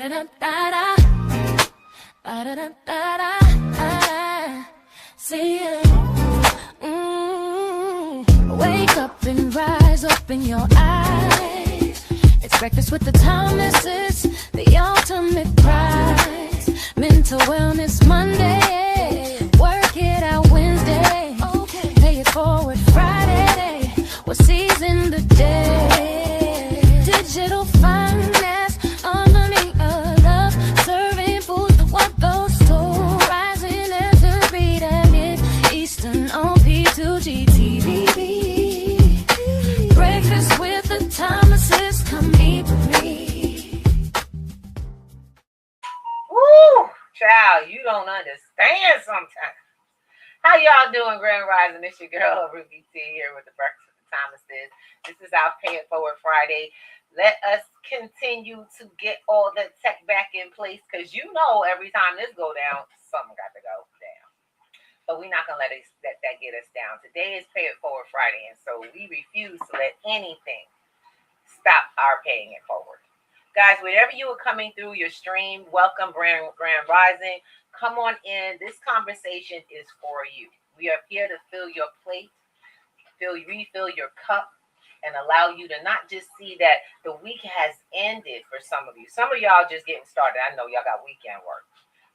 Ba-da-da-da-da. Ba-da-da-da-da. See ya. Wake up and rise, open your eyes. It's breakfast with the Thomases, the ultimate prize. Mental Wellness Monday, work it out Wednesday, pay it forward Friday, we'll season the day. Digital finance, harmony of love, serving food to what those told. Rising as the beat and it Eastern on P2G TV. Breakfast with the Thomases, come eat with me. Woo, child, you don't understand sometimes. How y'all doing, Grand Rising? It's your girl, Ruby T, here with the Breakfast with the Thomases. This is our Pay It Forward Friday. Let us continue to get all the tech back in place, because you know every time this go down, something got to go down. But we're not going to let that get us down. Today is Pay It Forward Friday, and so we refuse to let anything stop our paying it forward. Guys, wherever you are coming through your stream, welcome, Grand Rising. Come on in. This conversation is for you. We are here to fill your plate, refill your cup, and allow you to not just see that the week has ended for some of you. Some of y'all just getting started. I know y'all got weekend work.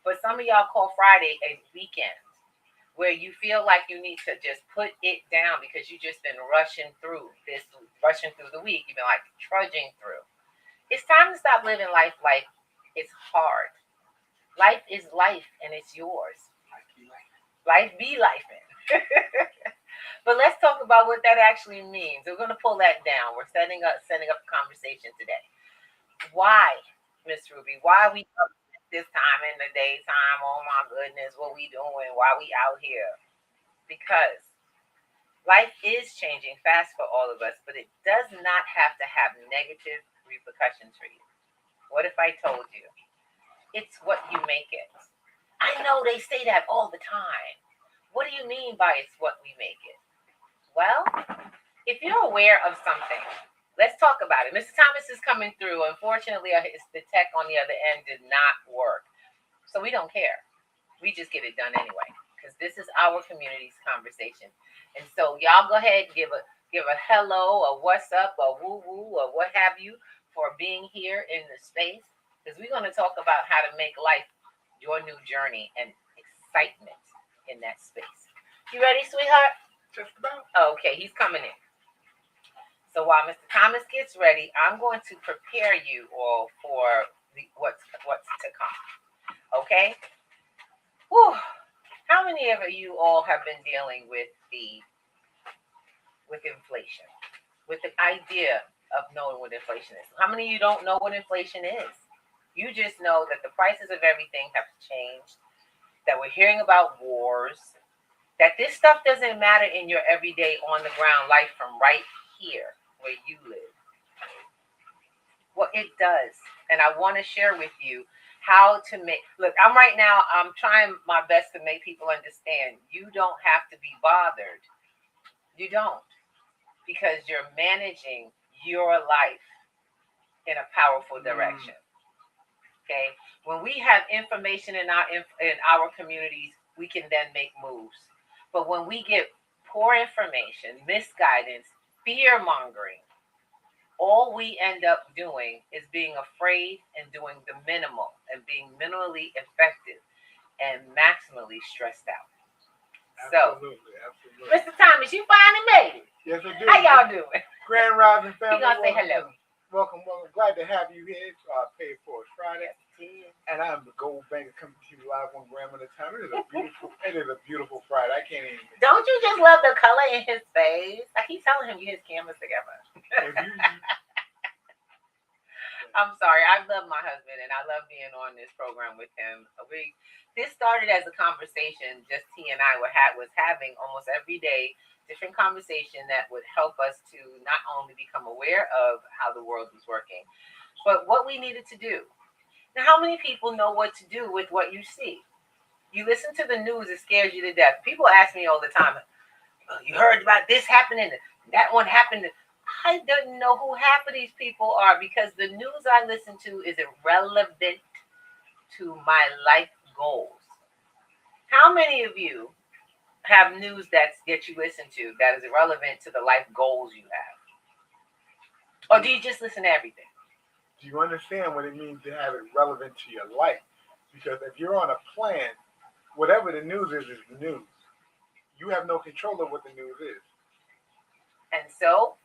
But some of y'all call Friday a weekend, where you feel like you need to just put it down because you've just been rushing through the week. You've been like trudging through. It's time to stop living life like it's hard. Life is life, and it's yours. Life be life. But let's talk about what that actually means. We're going to pull that down. We're setting up a conversation today. Why, Miss Ruby? Why are we up this time in the daytime? Oh my goodness, what we doing? Why we out here? Because life is changing fast for all of us, but it does not have to have negative repercussions for you. What if I told you it's what you make it? I know they say that all the time. What do you mean by it's what we make it? Well, if you're aware of something, let's talk about it. Mr. Thomas is coming through. Unfortunately, the tech on the other end did not work. So we don't care. We just get it done anyway, because this is our community's conversation. And so y'all go ahead and give a hello, or what's up, or woo-woo, or what have you, for being here in the space, because we're going to talk about how to make life your new journey and excitement in that space. You ready, sweetheart? Just about. Okay, he's coming in. So while Mr. Thomas gets ready, I'm going to prepare you all for what's to come. Okay? Whew. How many of you all have been dealing with inflation, with the idea of knowing what inflation is? How many of you don't know what inflation is? You just know that the prices of everything have changed, that we're hearing about wars, that this stuff doesn't matter in your everyday on the ground life from right here where you live. Well, it does. And I want to share with you how to look, I'm trying my best to make people understand you don't have to be bothered. You don't, because you're managing your life in a powerful direction. Okay? When we have information in our communities, we can then make moves. But when we get poor information, misguidance, fear-mongering, all we end up doing is being afraid and doing the minimal and being minimally effective and maximally stressed out. Absolutely. Mr. Thomas, you finally made it. Yes, I do. How y'all doing? Grand Rising family. We're going to say hello. Welcome. Glad to have you here. Pay It Forward Friday. Yes, and I'm the Gold Banker coming to you live one gram at a time. It is a beautiful Friday. I can't even. Don't you just love the color in his face? I keep telling him you his cameras together. I'm sorry. I love my husband, and I love being on this program with him. This started as a conversation just he and I was having almost every day, different conversation that would help us to not only become aware of how the world was working, but what we needed to do. Now, how many people know what to do with what you see? You listen to the news, it scares you to death. People ask me all the time, you heard about this happening, that one happened. I don't know who half of these people are because the news I listen to is irrelevant to my life goals. How many of you have news that you listen to that is irrelevant to the life goals you have? Or do you just listen to everything? Do you understand what it means to have it relevant to your life? Because if you're on a plan, whatever the news is the news. You have no control of what the news is. And so,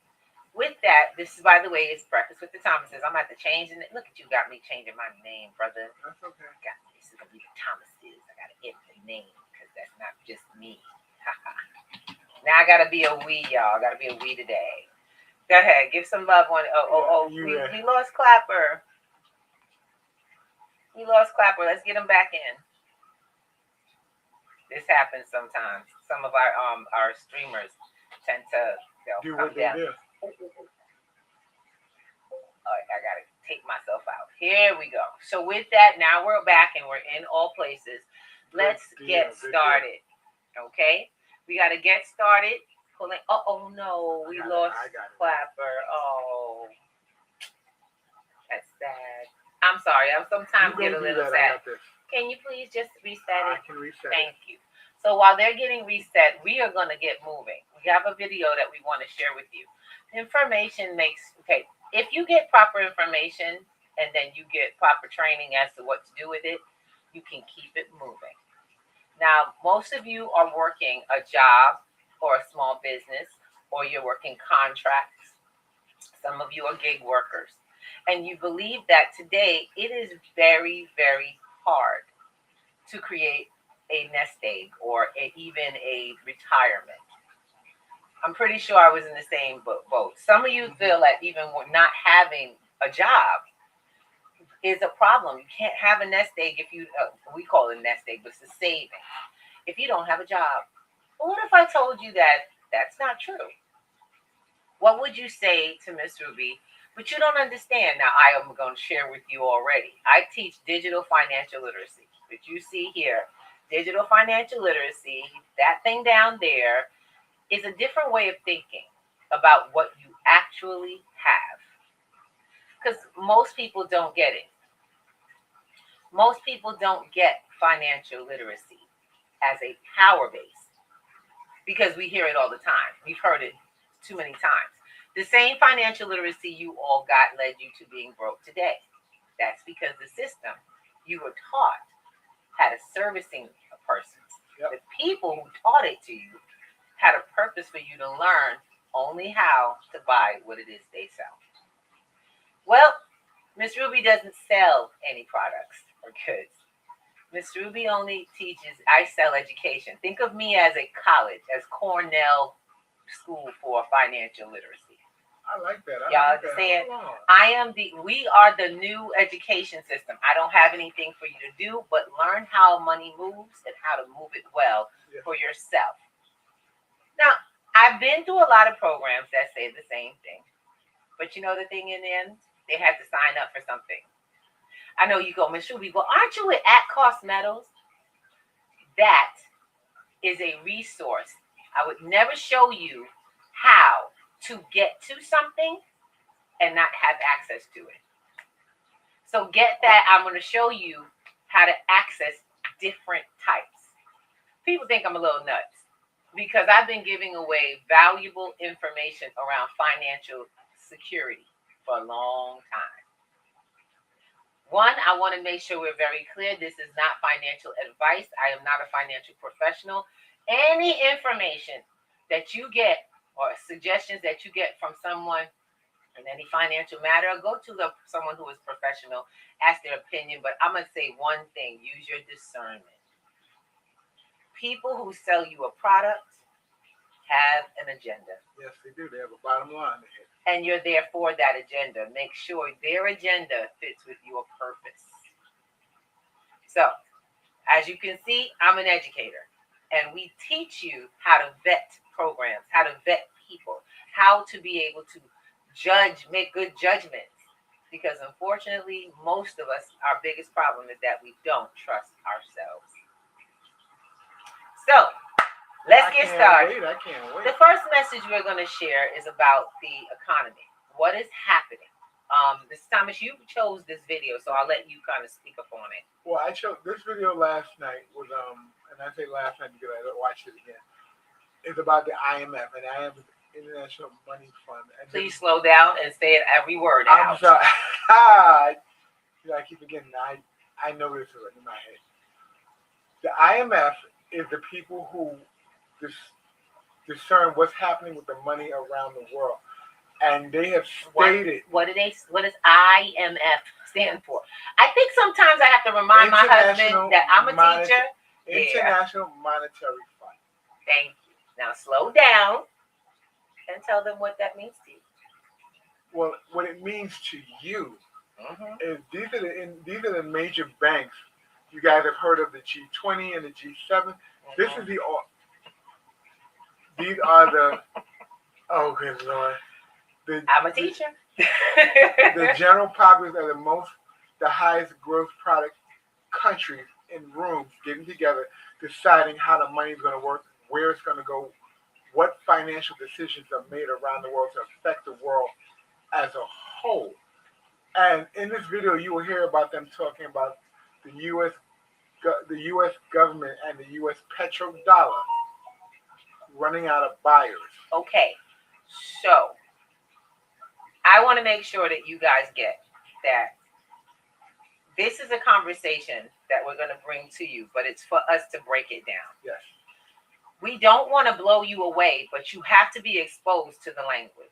with that, this is, by the way, it's Breakfast with the Thomases. I'm going to have to change it. Look at you, got me changing my name, brother. That's okay. This is going to be the Thomases. I got to edit the name because that's not just me. Now I got to be a we, y'all. I got to be a we today. Go ahead. Give some love on it. We lost Clapper. We lost Clapper. Let's get him back in. This happens sometimes. Some of our streamers tend to do come what they down. do. All right, I gotta take myself out. Here we go. So with that, now we're back and we're in all places. Let's get started. Okay, we gotta get started. Pulling. Oh no, we lost Clapper. Oh, that's sad. I'm sorry. I sometimes get a little sad. Can you please just reset it? I can reset. Thank you. So while they're getting reset, we are going to get moving. We have a video that we want to share with you. Information makes, okay, if you get proper information and then you get proper training as to what to do with it, you can keep it moving. Now, most of you are working a job or a small business, or you're working contracts. Some of you are gig workers. And you believe that today it is very, very hard to create a nest egg or even a retirement. I'm pretty sure I was in the same boat. Some of you feel that even not having a job is a problem. You can't have a nest egg if you, we call it a nest egg, but it's a saving. If you don't have a job. Well, what if I told you that that's not true? What would you say to Miss Ruby? But you don't understand. Now, I am going to share with you already. I teach digital financial literacy. But you see here, digital financial literacy, that thing down there is a different way of thinking about what you actually have. Because most people don't get it. Most people don't get financial literacy as a power base because we hear it all the time. We've heard it too many times. The same financial literacy you all got led you to being broke today. That's because the system you were taught had a servicing of persons. Yep. The people who taught it to you had a purpose for you to learn only how to buy what it is they sell. Well, Miss Ruby doesn't sell any products or goods. Miss Ruby only teaches, I sell education. Think of me as a college, as Cornell School for Financial Literacy. I like that. Y'all understand? We are the new education system. I don't have anything for you to do but learn how money moves and how to move it well for yourself. Now, I've been through a lot of programs that say the same thing. But you know the thing in the end? They had to sign up for something. I know you go, Miss Ruby, but aren't you with At Cost Metals? That is a resource. I would never show you how to get to something and not have access to it. So get that. I'm going to show you how to access different types. People think I'm a little nuts because I've been giving away valuable information around financial security for a long time. One, I want to make sure we're very clear. This is not financial advice. I am not a financial professional. Any information that you get or suggestions that you get from someone in any financial matter, go to someone who is professional, ask their opinion. But I'm going to say one thing, use your discernment. People who sell you a product have an agenda. Yes, they do. They have a bottom line. And you're there for that agenda. Make sure their agenda fits with your purpose. So, as you can see, I'm an educator. And we teach you how to vet programs, how to vet people, how to be able to judge, make good judgments. Because unfortunately, most of us, our biggest problem is that we don't trust ourselves. So, Let's get started. I can't wait. The first message we're going to share is about the economy. What is happening? This Thomas, you chose this video, so I'll let you kind of speak up on it. Well, I chose this video last night was and I say last night because I watched it again. It's about the IMF, and IMF is International Money Fund. And please slow down and say it every word I'm out. sorry. I keep forgetting. I know this is in my head. The IMF is the people who discern what's happening with the money around the world, and they have stated what does IMF stand for? I think sometimes I have to remind my husband that I'm a teacher. International Monetary Fund. Thank you. Now slow down and tell them what that means to you. Well, what it means to you is these are the major banks. You guys have heard of the G20 and the G7. This is these are the, oh good Lord. I'm a teacher. The general populace are the highest growth product countries in rooms getting together, deciding how the money is going to work, where it's going to go, what financial decisions are made around the world to affect the world as a whole. And in this video, you will hear about them talking about the U.S. government and the U.S. petrodollar running out of buyers. Okay, so I want to make sure that you guys get that this is a conversation that we're going to bring to you, but it's for us to break it down. Yes. We don't want to blow you away, but you have to be exposed to the language.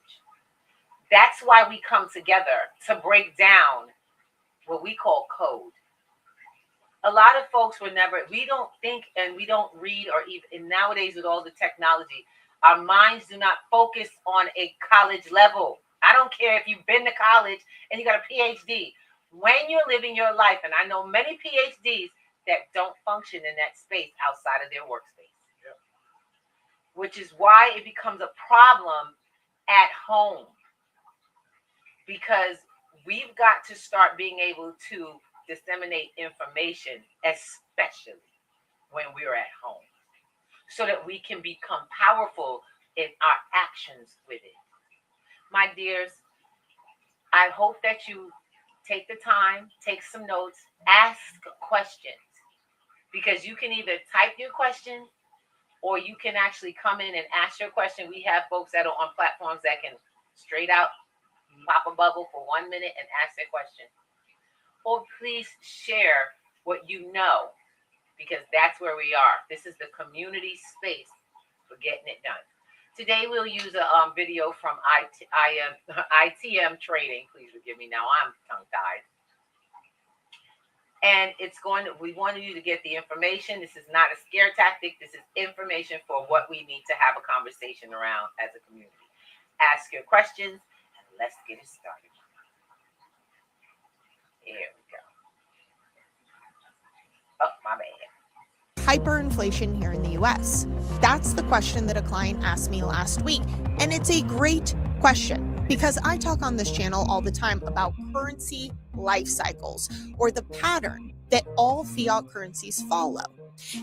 That's why we come together to break down what we call code. A lot of folks we don't think and we don't read, or even nowadays with all the technology, our minds do not focus on a college level. I don't care if you've been to college and you got a PhD. When you're living your life, and I know many PhDs that don't function in that space outside of their workspace, which is why it becomes a problem at home, because we've got to start being able to disseminate information, especially when we're at home, so that we can become powerful in our actions with it. My dears, I hope that you take the time, take some notes, ask questions, because you can either type your question or you can actually come in and ask your question. We have folks that are on platforms that can straight out pop a bubble for 1 minute and ask their question. Or please share what you know, because that's where we are. This is the community space for getting it done. Today we'll use a video from ITM Trading. Please forgive me now, I'm tongue-tied. And we want you to get the information. This is not a scare tactic. This is information for what we need to have a conversation around as a community. Ask your questions, and let's get it started. Here we go. Oh, my bad. Hyperinflation here in the US? That's the question that a client asked me last week. And it's a great question because I talk on this channel all the time about currency life cycles, or the pattern that all fiat currencies follow.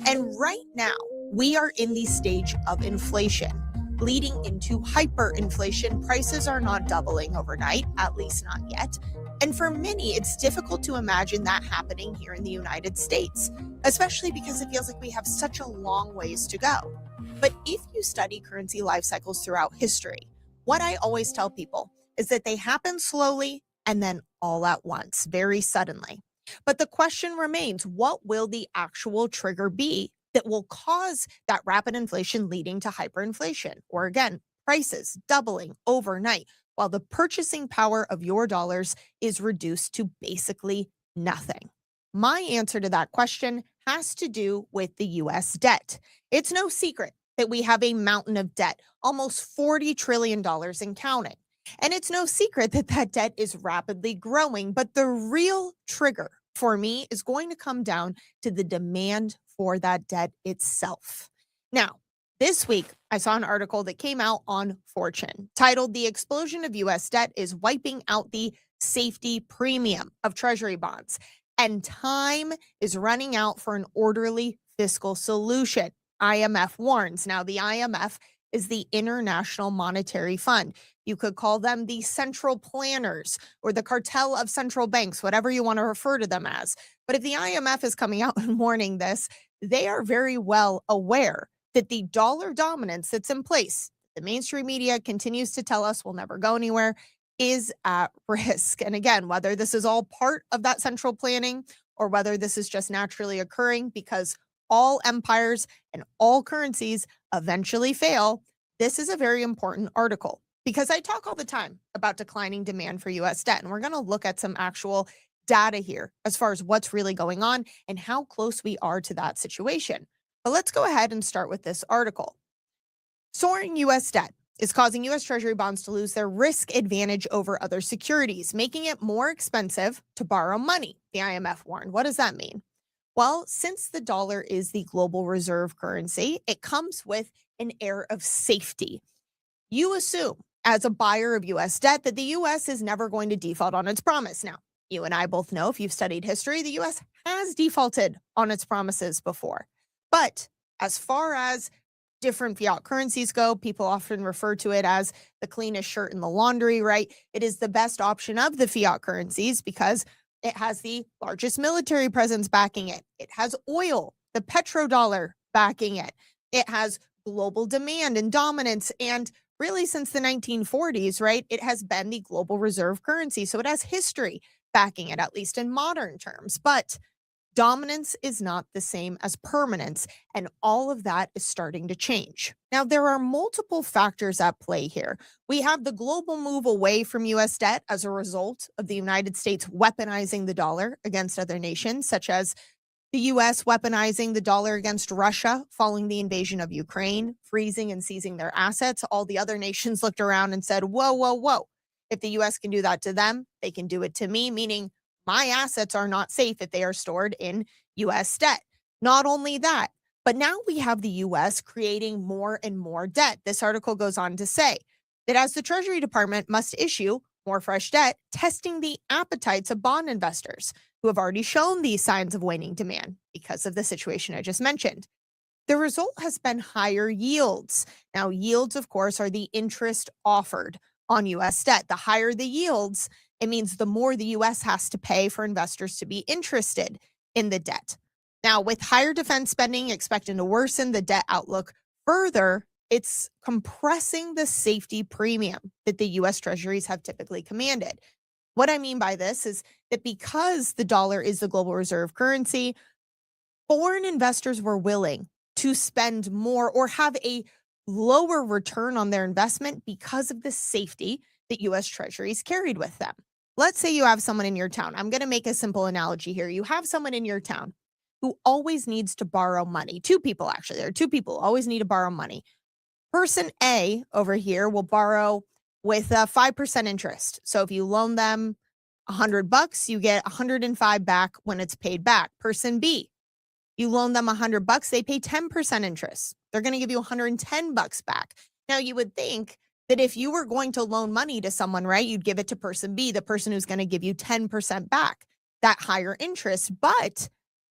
And right now, we are in the stage of inflation, leading into hyperinflation. Prices are not doubling overnight, at least not yet. And for many, it's difficult to imagine that happening here in the United States, especially because it feels like we have such a long ways to go. But if you study currency life cycles throughout history, what I always tell people is that they happen slowly and then all at once, very suddenly. But the question remains, what will the actual trigger be that will cause that rapid inflation leading to hyperinflation? Or again, prices doubling overnight, while the purchasing power of your dollars is reduced to basically nothing. My answer to that question has to do with the US debt. It's no secret that we have a mountain of debt, almost $40 trillion and counting. And it's no secret that that debt is rapidly growing, but the real trigger for me is going to come down to the demand for that debt itself. Now, this week, I saw an article that came out on Fortune titled "The Explosion of U.S. Debt is Wiping Out the Safety Premium of Treasury Bonds, and Time is Running Out for an Orderly Fiscal Solution." IMF warns. Now, the IMF is the International Monetary Fund. You could call them the central planners or the cartel of central banks, whatever you want to refer to them as. But if the IMF is coming out and warning this, they are very well aware that the dollar dominance that's in place, the mainstream media continues to tell us will never go anywhere, is at risk. And again, whether this is all part of that central planning or whether this is just naturally occurring because all empires and all currencies eventually fail, this is a very important article because I talk all the time about declining demand for US debt. And we're going to look at some actual data here as far as what's really going on and how close we are to that situation. But let's go ahead and start with this article. Soaring US debt is causing US Treasury bonds to lose their risk advantage over other securities, making it more expensive to borrow money, the IMF warned. What does that mean? Well, since the dollar is the global reserve currency, it comes with an air of safety. You assume, as a buyer of US debt, that the US is never going to default on its promise. Now, you and I both know, if you've studied history, the US has defaulted on its promises before. But as far as different fiat currencies go, people often refer to it as the cleanest shirt in the laundry, right? It is the best option of the fiat currencies because it has the largest military presence backing it. It has oil, the petrodollar backing it. It has global demand and dominance. And really since the 1940s, right, it has been the global reserve currency. So it has history backing it, at least in modern terms. But dominance is not the same as permanence, and all of that is starting to change. Now, there are multiple factors at play here. We have the global move away from US debt as a result of the United States weaponizing the dollar against other nations, such as the US weaponizing the dollar against Russia following the invasion of Ukraine, freezing and seizing their assets. All the other nations looked around and said, whoa, whoa, whoa. If the US can do that to them, they can do it to me, meaning my assets are not safe if they are stored in US debt. Not only that, but now we have the US creating more and more debt. This article goes on to say that as the Treasury Department must issue more fresh debt, testing the appetites of bond investors who have already shown these signs of waning demand because of the situation I just mentioned. The result has been higher yields. Now, yields, of course, are the interest offered on US debt. The higher the yields, it means the more the US has to pay for investors to be interested in the debt. Now, with higher defense spending expected to worsen the debt outlook further, it's compressing the safety premium that the US Treasuries have typically commanded. What I mean by this is that because the dollar is the global reserve currency, foreign investors were willing to spend more or have a lower return on their investment because of the safety that US Treasuries carried with them. Let's say you have someone in your town. I'm going to make a simple analogy here. You have someone in your town who always needs to borrow money. Two people, actually. There are two people who always need to borrow money. Person A over here will borrow with a 5% interest. So if you loan them $100, you get 105 back when it's paid back. Person B, you loan them $100, they pay 10% interest. They're going to give you $110 back. Now, you would think that if you were going to loan money to someone, right, you'd give it to person B, the person who's going to give you 10% back, that higher interest. But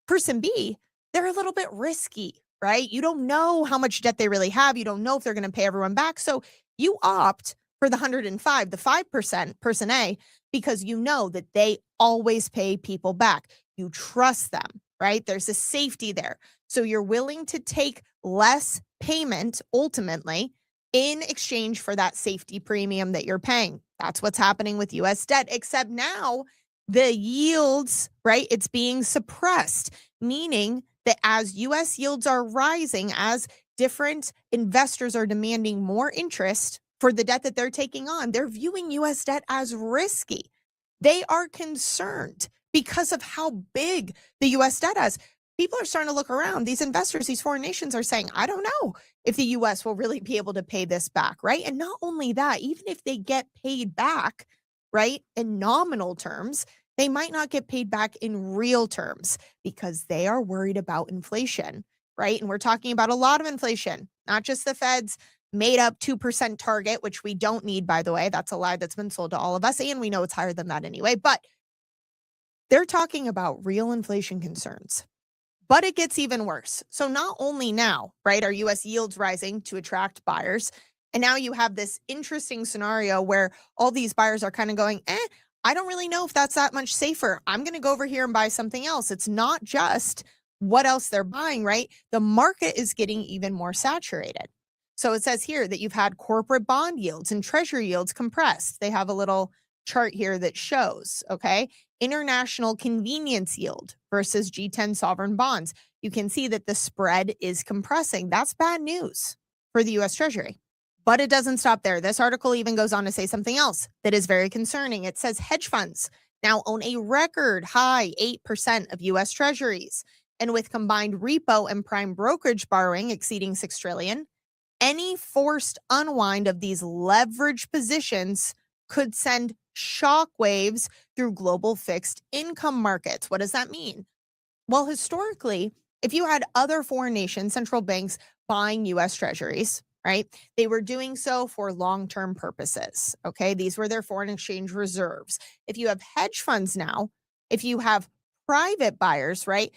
person B, they're a little bit risky, right? You don't know how much debt they really have. You don't know if they're going to pay everyone back. So you opt for the 105, the 5%, person A, because you know that they always pay people back. You trust them, right? There's a safety there. So you're willing to take less payment ultimately in exchange for that safety premium that you're paying. That's what's happening with US debt, except now the yields, right? It's being suppressed, meaning that as US yields are rising, as different investors are demanding more interest for the debt that they're taking on, they're viewing US debt as risky. They are concerned because of how big the US debt is. People are starting to look around. These investors, these foreign nations are saying, I don't know if the US will really be able to pay this back, right? And not only that, even if they get paid back, right, in nominal terms, they might not get paid back in real terms because they are worried about inflation, right? And we're talking about a lot of inflation, not just the Fed's made up 2% target, which we don't need, by the way. That's a lie that's been sold to all of us. And we know it's higher than that anyway. But they're talking about real inflation concerns. But it gets even worse. So not only now, right, are US yields rising to attract buyers, and now you have this interesting scenario where all these buyers are kind of going, I don't really know if that's that much safer. I'm going to go over here and buy something else. It's not just what else they're buying, right? The market is getting even more saturated. So it says here that you've had corporate bond yields and treasury yields compressed. They have a little chart here that shows, okay, international convenience yield versus G10 sovereign bonds. You can see that the spread is compressing. That's bad news for the US Treasury. But it doesn't stop there. This article even goes on to say something else that is very concerning. It says hedge funds now own a record high 8% of US Treasuries. And with combined repo and prime brokerage borrowing exceeding $6 trillion, any forced unwind of these leverage positions could send shockwaves through global fixed income markets. What does that mean? Well, historically, if you had other foreign nations, central banks buying US Treasuries, right, they were doing so for long-term purposes, okay? These were their foreign exchange reserves. If you have hedge funds now, if you have private buyers, right,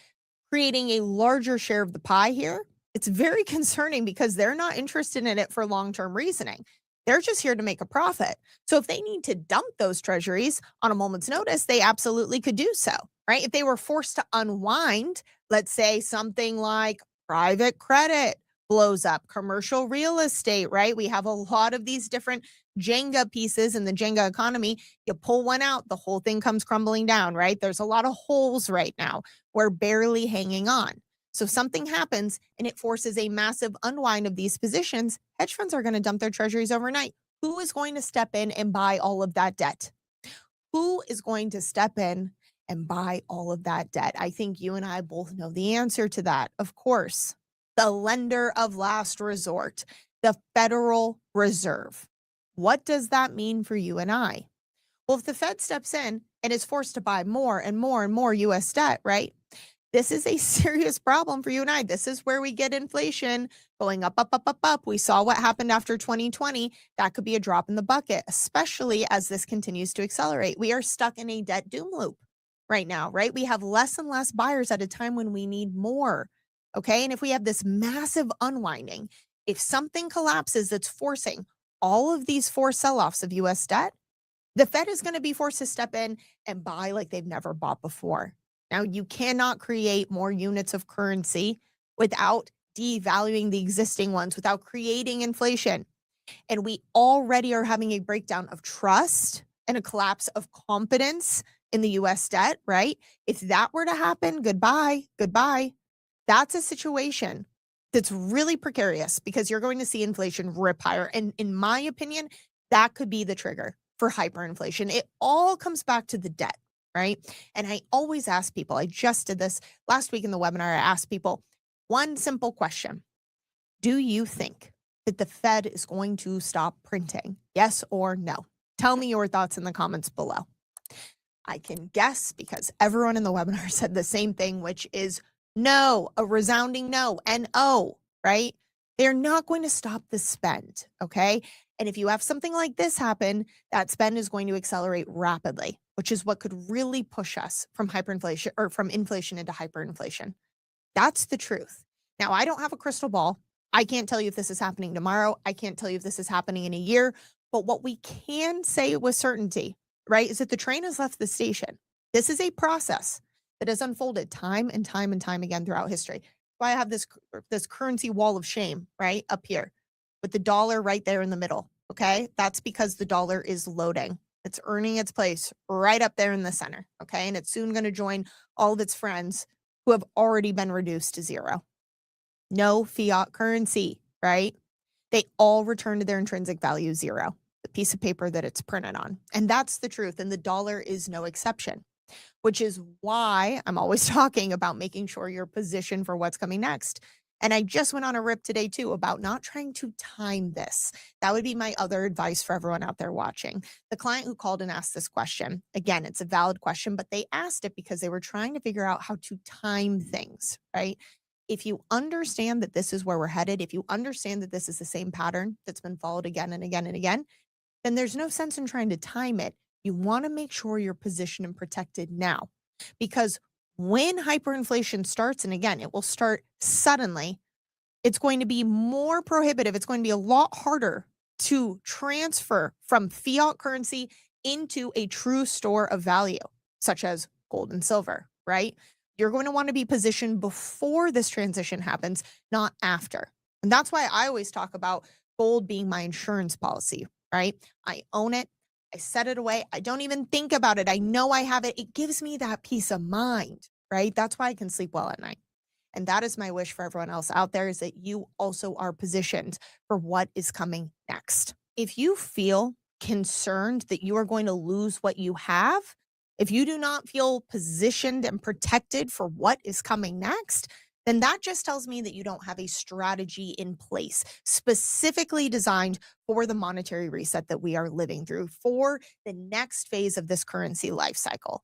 creating a larger share of the pie here, it's very concerning because they're not interested in it for long-term reasoning. They're just here to make a profit. So if they need to dump those treasuries on a moment's notice, they absolutely could do so, right? If they were forced to unwind, let's say something like private credit blows up, commercial real estate, right? We have a lot of these different Jenga pieces in the Jenga economy. You pull one out, the whole thing comes crumbling down, right? There's a lot of holes right now. We're barely hanging on. So if something happens and it forces a massive unwind of these positions, hedge funds are going to dump their treasuries overnight. Who is going to step in and buy all of that debt? Who is going to step in and buy all of that debt? I think you and I both know the answer to that. Of course, the lender of last resort, the Federal Reserve. What does that mean for you and I? Well, if the Fed steps in and is forced to buy more and more and more US debt, right? This is a serious problem for you and I. This is where we get inflation going up, up, up, up, up. We saw what happened after 2020. That could be a drop in the bucket, especially as this continues to accelerate. We are stuck in a debt doom loop right now, right? We have less and less buyers at a time when we need more, okay? And if we have this massive unwinding, if something collapses that's forcing all of these forced sell-offs of US debt, the Fed is going to be forced to step in and buy like they've never bought before. Now, you cannot create more units of currency without devaluing the existing ones, without creating inflation. And we already are having a breakdown of trust and a collapse of confidence in the US debt, right? If that were to happen, goodbye. That's a situation that's really precarious because you're going to see inflation rip higher. And in my opinion, that could be the trigger for hyperinflation. It all comes back to the debt. Right? And I always ask people, I just did this last week in the webinar, I asked people one simple question. Do you think that the Fed is going to stop printing? Yes or no? Tell me your thoughts in the comments below. I can guess because everyone in the webinar said the same thing, which is no, a resounding no, N-O, right? They're not going to stop the spend, okay? And if you have something like this happen, that spend is going to accelerate rapidly, which is what could really push us from hyperinflation or from inflation into hyperinflation. That's the truth. Now, I don't have a crystal ball. I can't tell you if this is happening tomorrow. I can't tell you if this is happening in a year. But what we can say with certainty, right, is that the train has left the station. This is a process that has unfolded time and time and time again throughout history. That's why I have this currency wall of shame, right, up here with the dollar right there in the middle, okay? That's because the dollar is loading. It's earning its place right up there in the center, okay? And it's soon going to join all of its friends who have already been reduced to zero. No fiat currency, right? They all return to their intrinsic value zero, the piece of paper that it's printed on. And that's the truth. And the dollar is no exception, which is why I'm always talking about making sure you're positioned for what's coming next. And I just went on a rip today too about not trying to time this. That would be my other advice for everyone out there watching. The client who called and asked this question, again, it's a valid question, but they asked it because they were trying to figure out how to time things, right? If you understand that this is where we're headed, if you understand that this is the same pattern that's been followed again and again and again, then there's no sense in trying to time it. You want to make sure you're positioned and protected now, because When hyperinflation starts, and again, it will start suddenly, it's going to be more prohibitive. It's going to be a lot harder to transfer from fiat currency into a true store of value, such as gold and silver, right? You're going to want to be positioned before this transition happens, not after. And that's why I always talk about gold being my insurance policy, right? I own it. I set it away. I don't even think about it. I know I have it. It gives me that peace of mind, right? That's why I can sleep well at night. And that is my wish for everyone else out there, is that you also are positioned for what is coming next. If you feel concerned that you are going to lose what you have, if you do not feel positioned and protected for what is coming next, then that just tells me that you don't have a strategy in place specifically designed for the monetary reset that we are living through, for the next phase of this currency life cycle.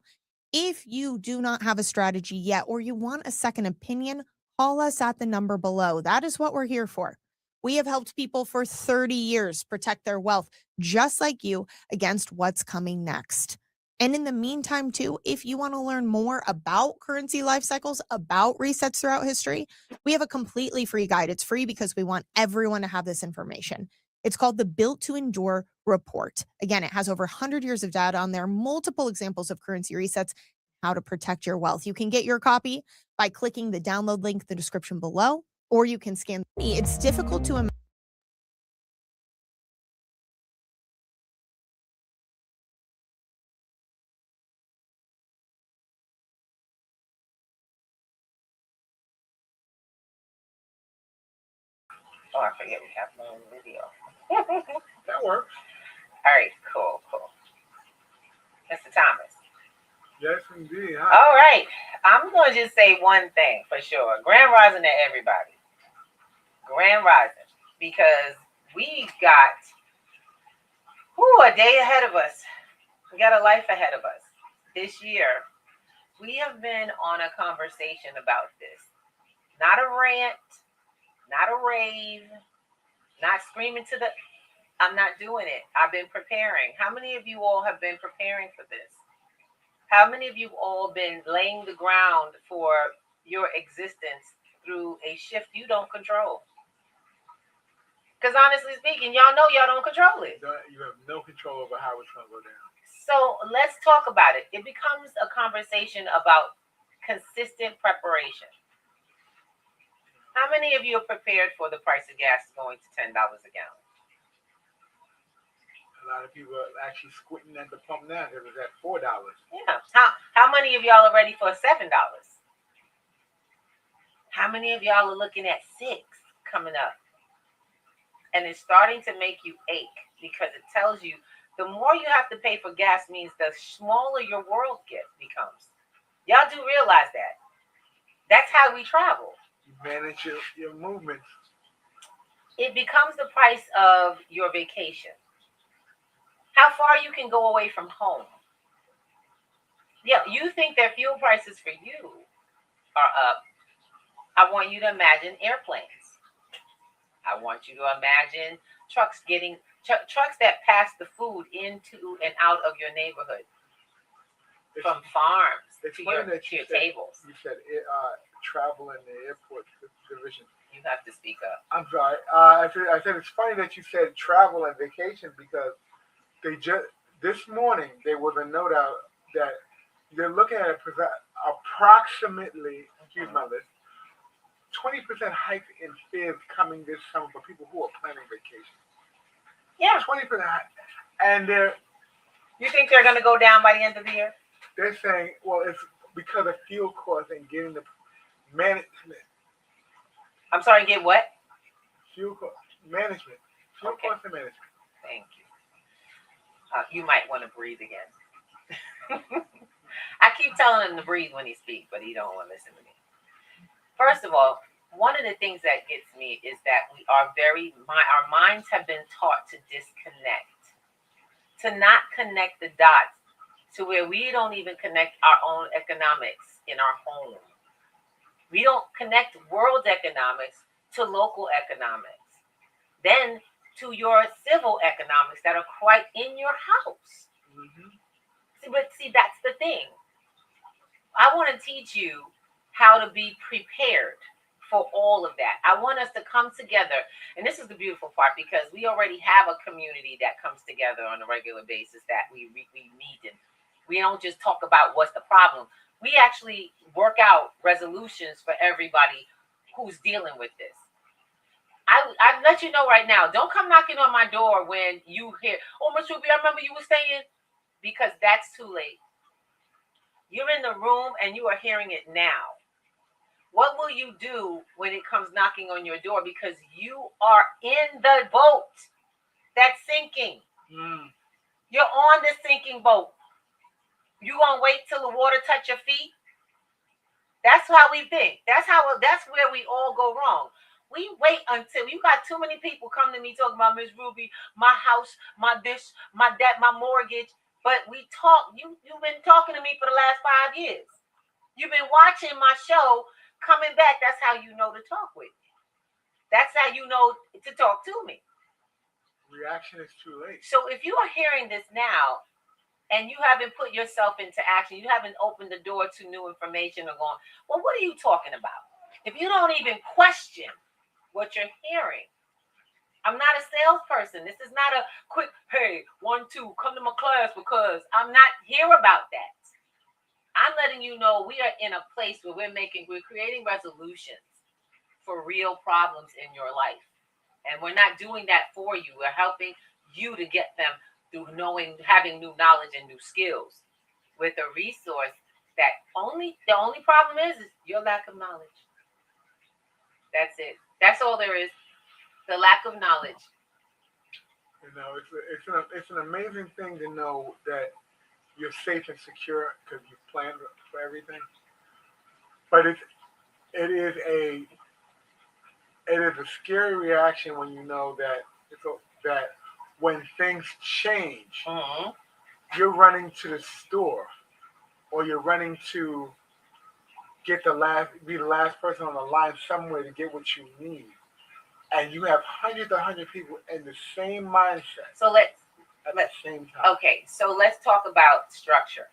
If you do not have a strategy yet, or you want a second opinion, call us at the number below. That is what we're here for. We have helped people for 30 years protect their wealth, just like you, against what's coming next. And in the meantime, too, if you want to learn more about currency life cycles, about resets throughout history, we have a completely free guide. It's free because we want everyone to have this information. It's called the Built to Endure Report. Again, it has over 100 years of data on there, multiple examples of currency resets, how to protect your wealth. You can get your copy by clicking the download link in the description below, or you can scan me. It's difficult to imagine. Oh, I forget we have no video. That works. All right, cool. Mr. Thomas. Yes, indeed. Hi. All right. I'm going to just say one thing for sure. Grand Rising to everybody. Grand Rising. Because we got a day ahead of us. We got a life ahead of us. This year, we have been on a conversation about this. Not a rant, not a rave, not screaming to the... I'm not doing it. I've been preparing. How many of you all have been preparing for this? How many of you all been laying the ground for your existence through a shift you don't control? Because honestly speaking, y'all know y'all don't control it. You have no control over how it's going to go down. So let's talk about it. It becomes a conversation about consistent preparation. How many of you are prepared for the price of gas going to $10 a gallon? A lot of people are actually squinting at the pump now because it's at $4. Yeah. How many of y'all are ready for $7? How many of y'all are looking at $6 coming up? And it's starting to make you ache because it tells you the more you have to pay for gas means the smaller your world becomes. Y'all do realize that. That's how we travel. You manage your movements. It becomes the price of your vacation. How far you can go away from home. Yeah, you think that fuel prices for you are up. I want you to imagine airplanes. I want you to imagine trucks that pass the food into and out of your neighborhood. From farms to your tables. You said travel in the airport division. You have to speak up. I'm sorry. I said it's funny that you said travel and vacation because this morning there was a note out that they're looking at approximately, excuse my list, 20% hike in fares coming this summer for people who are planning vacation. Yeah. 20% hike. And you think they're going to go down by the end of the year? They're saying, well, it's because of fuel costs and getting the management. I'm sorry, get what? Fuel cost management. Fuel Okay. cost and management. Thank you. You might want to breathe again. I keep telling him to breathe when he speaks, but he don't want to listen to me. First of all, one of the things that gets me is that our minds have been taught to disconnect, to not connect the dots to where we don't even connect our own economics in our home. We don't connect world economics to local economics. Then to your civil economics that are quite in your house. Mm-hmm. See, that's the thing. I want to teach you how to be prepared for all of that. I want us to come together. And this is the beautiful part, because we already have a community that comes together on a regular basis that we meet, and we don't just talk about what's the problem. We actually work out resolutions for everybody who's dealing with this. I let you know right now, don't come knocking on my door when you hear, oh, Miss Ruby, I remember you were saying, because that's too late. You're in the room and you are hearing it now. What will you do when it comes knocking on your door? Because you are in the boat that's sinking. You're on the sinking boat. You gonna wait till the water touch your feet? That's how we think. That's where we all go wrong. We wait until you got too many people come to me talking about, Miss Ruby, my house, my this, my that, my mortgage. But we talk. You've been talking to me for the last 5 years. You've been watching my show, coming back. That's how you know to talk with me. That's how you know to talk to me. Reaction is too late. So if you are hearing this now and you haven't put yourself into action, you haven't opened the door to new information or going, well, what are you talking about? If you don't even question what you're hearing, I'm not a salesperson. This is not a quick, hey, 1, 2, come to my class, because I'm not here about that. I'm letting you know we are in a place where we're creating resolutions for real problems in your life. And we're not doing that for you. We're helping you to get them through having new knowledge and new skills with a resource that the only problem is your lack of knowledge. That's it. That's all there is. The lack of knowledge. You know, it's an amazing thing to know that you're safe and secure because you planned for everything. But it is a scary reaction when you know that when things change, you're running to the store, or you're running to be the last person on the line somewhere to get what you need, and you have hundreds people in the same mindset. So at the same time. Okay, so let's talk about structure.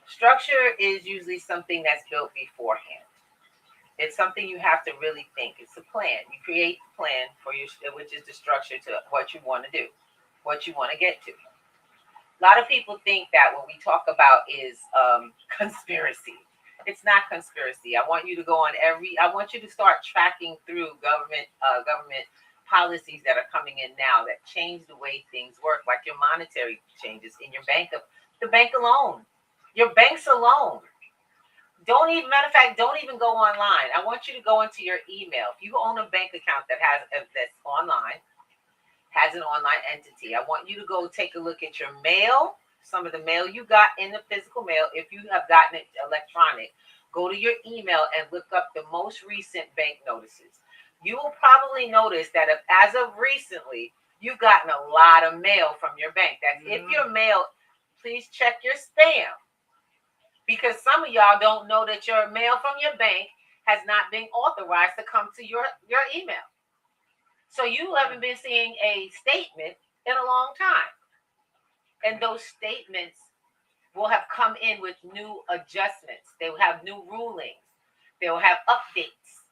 Structure is usually something that's built beforehand. It's something you have to really think. It's a plan. You create the plan which is the structure to what you want to do, what you want to get to. A lot of people think that what we talk about is conspiracy. It's not conspiracy. I want you to I want you to start tracking through government policies that are coming in now that change the way things work, like your monetary changes in your the bank alone, your banks alone. Don't even go online. I want you to go into your email. If you own a bank account that's online, has an online entity, I want you to go take a look at your mail, some of the mail you got in the physical mail. If you have gotten it electronic, go to your email and look up the most recent bank notices. You will probably notice that as of recently, you've gotten a lot of mail from your bank. If your mail, please check your spam. Because some of y'all don't know that your mail from your bank has not been authorized to come to your email. So you haven't been seeing a statement in a long time. And those statements will have come in with new adjustments. They will have new rulings. They will have updates.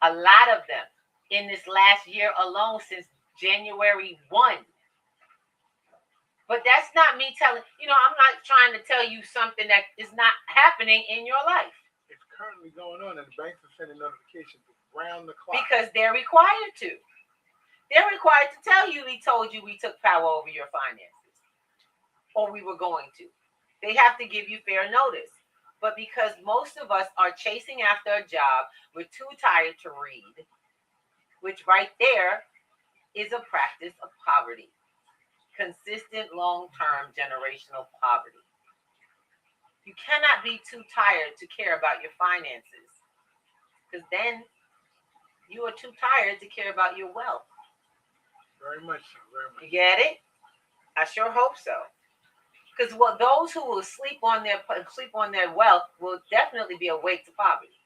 A lot of them in this last year alone, since January 1. But that's not me telling, I'm not trying to tell you something that is not happening in your life. It's currently going on, and the banks are sending notifications around the clock. Because they're required to. They're required to tell you, we told you we took power over your finances. Or we were going to. They have to give you fair notice. But because most of us are chasing after a job, we're too tired to read, which right there is a practice of poverty. Consistent, long-term, generational poverty. You cannot be too tired to care about your finances, because then you are too tired to care about your wealth. Very much so. Very much. You get it? I sure hope so. Because those who will sleep on their wealth will definitely be awake to poverty.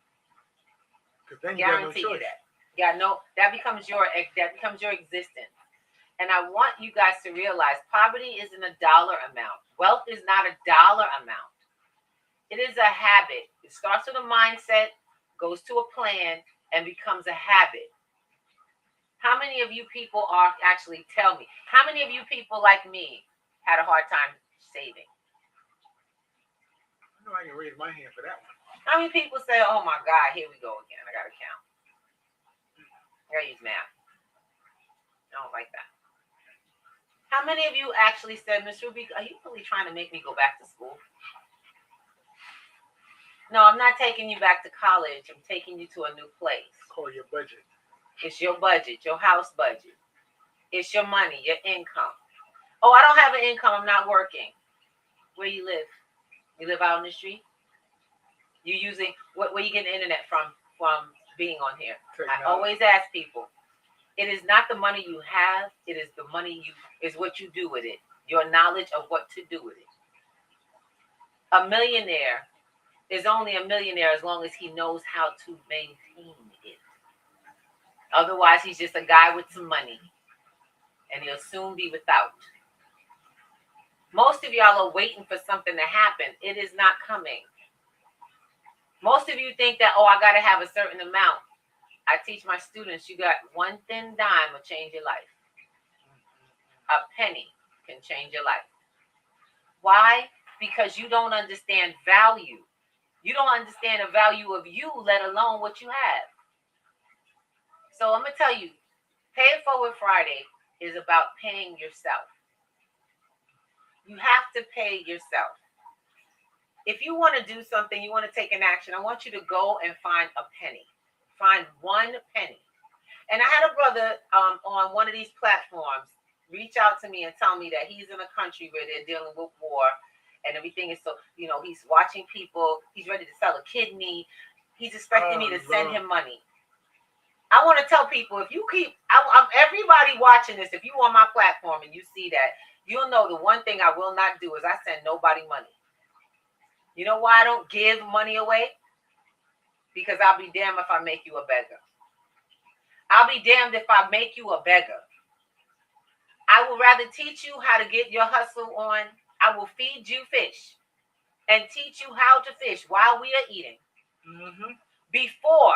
Because then guarantee you that. Yeah, no, that becomes your existence. And I want you guys to realize poverty isn't a dollar amount. Wealth is not a dollar amount. It is a habit. It starts with a mindset, goes to a plan, and becomes a habit. How many of you people are actually, tell me, how many of you people like me had a hard time saving? I know I can raise my hand for that one. How many people say, oh my God, here we go again. I got to count. I got to use math. I don't like that. How many of you actually said, Miss Ruby, are you really trying to make me go back to school? No, I'm not taking you back to college. I'm taking you to a new place. Call your budget. It's your budget, your house budget. It's your money, your income. Oh, I don't have an income. I'm not working. Where you live? You live out in the street? You using where you get the internet from being on here? I always ask people. It is not the money you have. It is the money is what you do with it. Your knowledge of what to do with it. A millionaire is only a millionaire as long as he knows how to maintain it. Otherwise, he's just a guy with some money, and he'll soon be without. Most of y'all are waiting for something to happen. It is not coming. Most of you think that, oh, I got to have a certain amount. I teach my students, you got one thin dime will change your life. A penny can change your life. Why? Because you don't understand value. You don't understand the value of you, let alone what you have. So I'm going to tell you, Pay It Forward Friday is about paying yourself. You have to pay yourself. If you want to do something, you want to take an action, I want you to go and find a penny. Find one penny. And I had a brother on one of these platforms reach out to me and tell me that he's in a country where they're dealing with war and everything is so, he's watching people. He's ready to sell a kidney. He's expecting me to send him money. I want to tell people, if you keep, everybody watching this, if you on my platform and you see that, you'll know the one thing I will not do is I send nobody money. You know why I don't give money away? Because I'll be damned if I make you a beggar. I'll be damned if I make you a beggar. I will rather teach you how to get your hustle on. I will feed you fish and teach you how to fish while we are eating. Before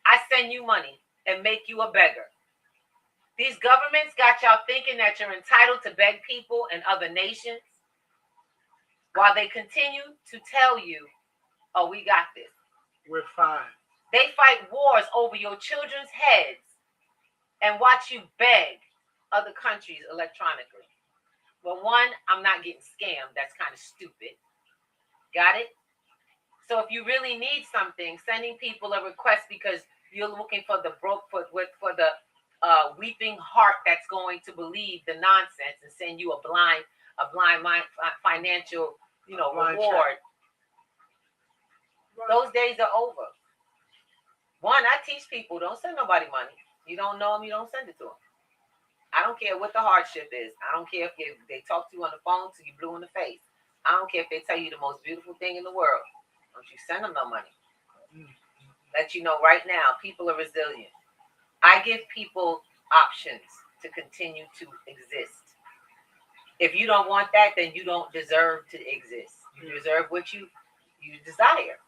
I send you money and make you a beggar. These governments got y'all thinking that you're entitled to beg people in other nations while they continue to tell you, oh, we got this. We're fine. They fight wars over your children's heads and watch you beg other countries electronically. Well, one, I'm not getting scammed. That's kind of stupid. Got it? So if you really need something, sending people a request because you're looking for the weeping heart that's going to believe the nonsense and send you a blind financial, reward. Those days are over. One, I teach people, don't send nobody money. You don't know them, you don't send it to them. I don't care what the hardship is. I don't care if they talk to you on the phone till you blue in the face. I don't care if they tell you the most beautiful thing in the world. Don't you send them no money. Let you know right now, people are resilient. I give people options to continue to exist. If you don't want that, then you don't deserve to exist. You deserve what you desire.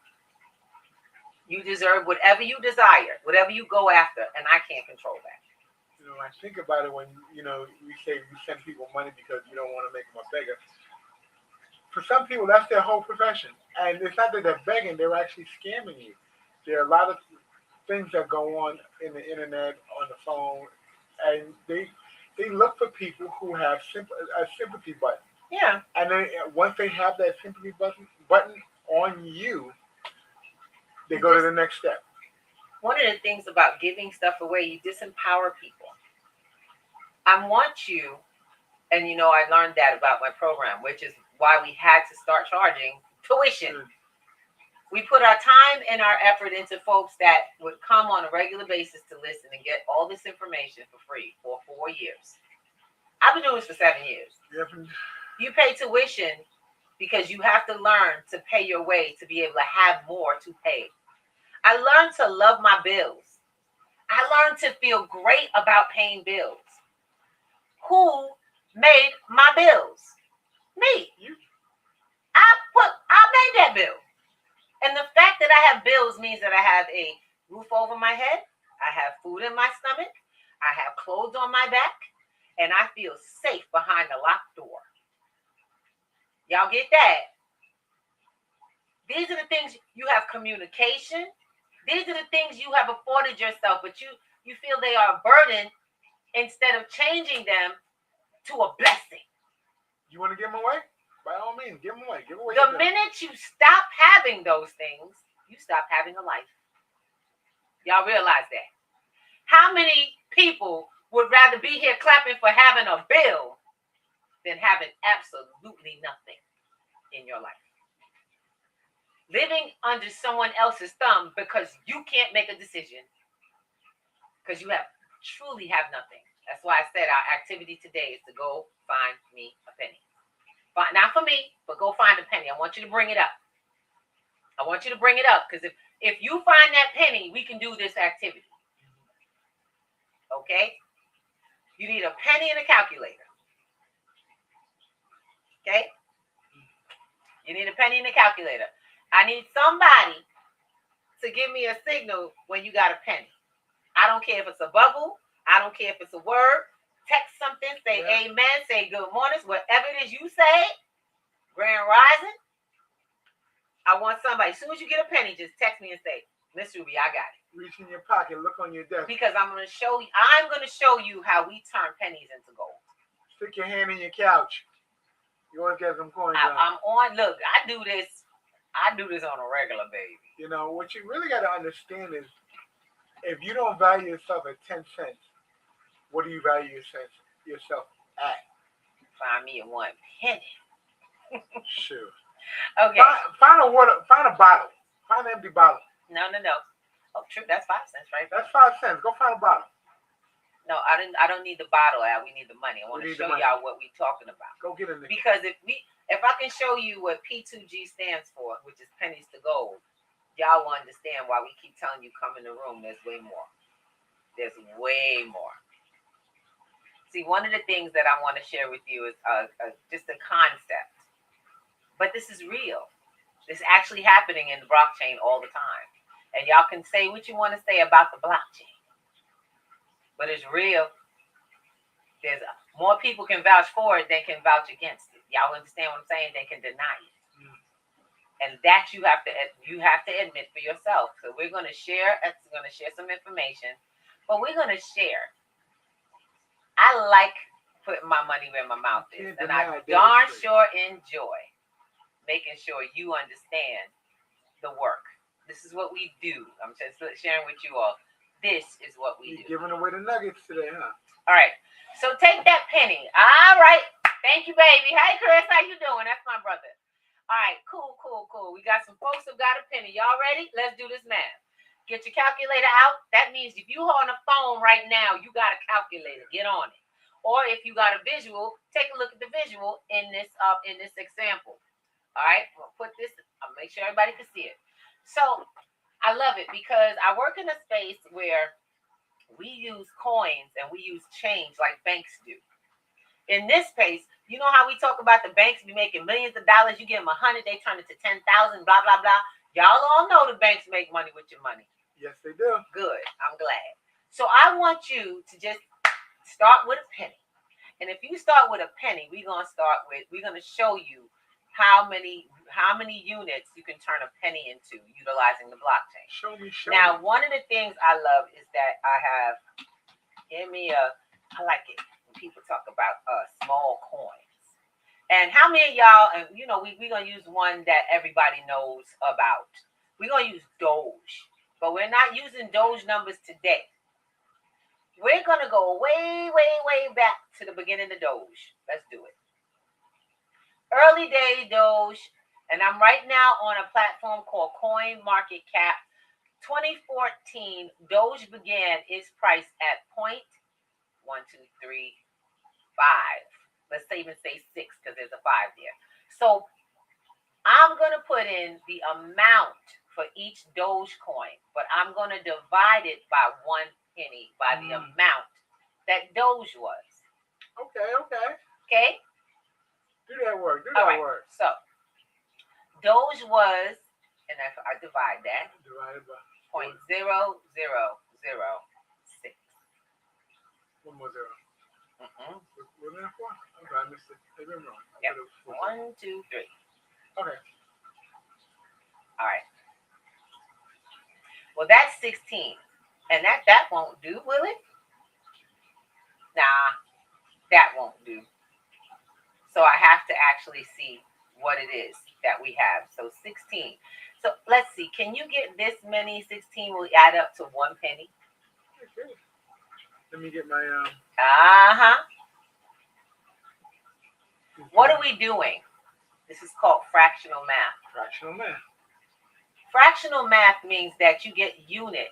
You deserve whatever you desire, whatever you go after, and I can't control that. I think about it when, you say you send people money because you don't want to make them a beggar. For some people, that's their whole profession. And it's not that they're begging, they're actually scamming you. There are a lot of things that go on in the internet, on the phone, and they look for people who have a sympathy button. Yeah. And then once they have that sympathy button on you, they go to the next step. One of the things about giving stuff away, you disempower people. I want you, and I learned that about my program, which is why we had to start charging tuition. We put our time and our effort into folks that would come on a regular basis to listen and get all this information for free for 4 years. I've been doing this for 7 years. Yep. You pay tuition because you have to learn to pay your way to be able to have more to pay. I learned to love my bills. I learned to feel great about paying bills. Who made my bills? Me. I made that bill. have bills means that I have a roof over my head, I have food in my stomach, I have clothes on my back, and I feel safe behind the locked door. Y'all get that? These are the things you have communication. These are the things you have afforded yourself, but you feel they are a burden instead of changing them to a blessing. You want to give them away? By all means, give them away. Give away. The minute you stop having those things, you stop having a life. Y'all realize that? How many people would rather be here clapping for having a bill than having absolutely nothing in your life? Living under someone else's thumb because you can't make a decision. Because you truly have nothing. That's why I said our activity today is to go find me a penny. Not for me, but go find a penny. I want you to bring it up. I want you to bring it up because if you find that penny, we can do this activity. Okay? You need a penny and a calculator. Okay? You need a penny and a calculator. I need somebody to give me a signal when you got a penny. I don't care if it's a bubble. I don't care if it's a word. Text something, say amen, say good morning, whatever it is you say. Grand Rising. I want somebody, as soon as you get a penny, just text me and say, Miss Ruby, I got it. Reach in your pocket, look on your desk. Because I'm going to show you how we turn pennies into gold. Stick your hand in your couch. You want to get some coins. Look, I do this on a regular, baby. You know, what you really got to understand is if you don't value yourself at 10 cents, what do you value yourself at? Find me a 1 penny. Sure. Okay. Find a bottle. Find an empty bottle. No. Oh, true. That's 5 cents, right? That's 5 cents. Go find a bottle. No, I don't need the bottle, Al. We need the money. I want to show y'all what we're talking about. Go get in there. Because if I can show you what P2G stands for, which is pennies to gold, y'all will understand why we keep telling you come in the room. There's way more. There's way more. See, one of the things that I want to share with you is just a concept. But this is real. This is actually happening in the blockchain all the time. And y'all can say what you want to say about the blockchain. But it's real. There's more people can vouch for it than can vouch against it. Y'all understand what I'm saying? They can deny it. And that you have to admit for yourself. So we're going to share some information, but we're going to share. I like putting my money where my mouth is, and I darn sure enjoy making sure you understand the work. This is what we do. I'm just sharing with you all. This is what we do. You're giving away the nuggets today, huh? All right. So take that penny. All right. Thank you, baby. Hey, Chris, how you doing? That's my brother. All right, cool. We got some folks who got a penny. Y'all ready? Let's do this math. Get your calculator out. That means if you on a phone right now, you got a calculator. Get on it. Or if you got a visual, take a look at the visual in this example. All right, we'll put this. I'll make sure everybody can see it. So I love it because I work in a space where we use coins and we use change like banks do. In this space, you know how we talk about the banks be making millions of dollars. You give them 100, they turn it to 10,000. Blah blah blah. Y'all all know the banks make money with your money. Yes, they do. Good. I'm glad. So I want you to just start with a penny. And if you start with a penny, we're gonna show you how many units you can turn a penny into utilizing the blockchain. Show me. Now, one of the things I love is that I like it when people talk about small coins. And how many of y'all, and you know, we're gonna use one that everybody knows about. We're gonna use Doge, but we're not using Doge numbers today. We're gonna go way, way, way back to the beginning of Doge. Let's do it. Early day Doge, and I'm right now on a platform called Coin Market Cap. 2014, Doge began its price at 0.1235. Let's even say 6 because there's a 5 there. So I'm going to put in the amount for each Doge coin, but I'm going to divide it by 1 penny by the amount that Doge was. Okay? Do that work. So, Doge was And if I divide that, Divided by 0.0006. one more zero. Mm-mm. Wasn't that 4? Okay, I missed it. Maybe I'm wrong. Yep. 1, 2, 3. Okay. All right. Well, that's 16. And that won't do, will it? Nah, that won't do. So I have to actually see what it is that we have. So 16. So let's see. Can you get this many? 16 will add up to 1 penny. Okay. Let me get my Uh-huh. What are we doing? This is called fractional math. fractional math. Fractional math means that you get units.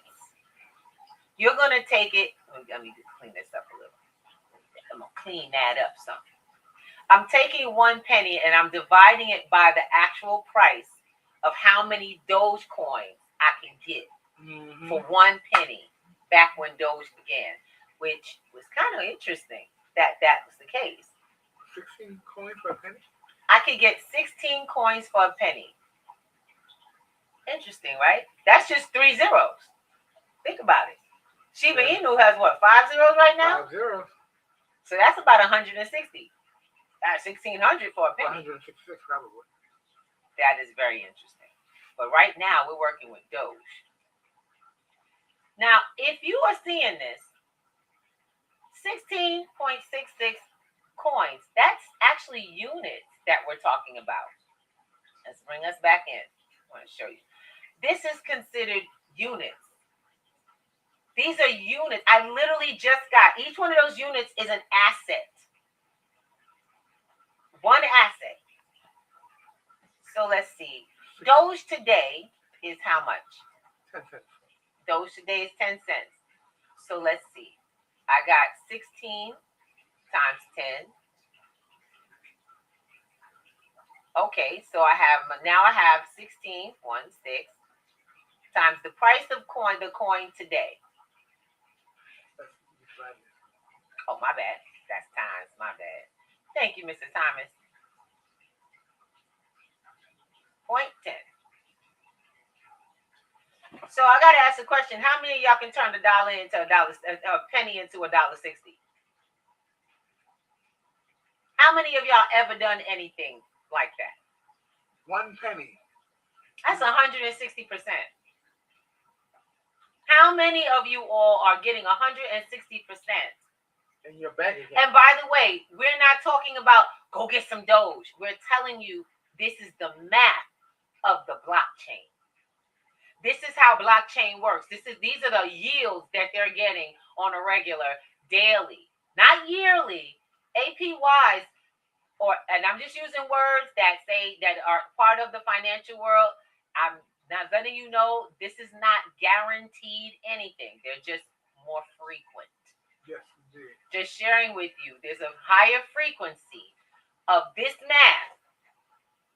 You're going to take it. Let me just clean this up a little. I'm going to clean that up some. I'm taking 1 penny and I'm dividing it by the actual price of how many Doge coins I can get for 1 penny back when Doge began, which was kind of interesting that was the case. 16 coins for a penny? I could get 16 coins for a penny. Interesting, right? That's just 3 zeros. Think about it. Shiba Inu has what, 5 zeros right now? 5 zeros. So that's about 160. That's 1,600 for a penny. 166 probably. That is very interesting. But right now we're working with Doge. Now, if you are seeing this, 16.66 coins, that's actually units that we're talking about. Let's bring us back in. I want to show you. This is considered units. These are units. I literally just got, each one of those units is an asset. One asset. So let's see. Doge today is how much? 10 cents. Doge today is 10 cents. So let's see. I got 16 times 10. Okay, so I have 16, 1, 6, times the price of the coin today. Oh, my bad. That's times, my bad. Thank you, Mr. Thomas. 0.10. So I got to ask a question. How many of y'all can turn a penny into $1.60? How many of y'all ever done anything like that? 1 penny. That's 160%. How many of you all are getting 160%? In your bank account. And by the way, we're not talking about go get some Doge. We're telling you this is the math of the blockchain. This is how blockchain works. These are the yields that they're getting on a regular, daily, not yearly. APYs, and I'm just using words that are part of the financial world. I'm not letting you know this is not guaranteed anything. They're just more frequent. Yes, indeed. Just sharing with you, there's a higher frequency of this math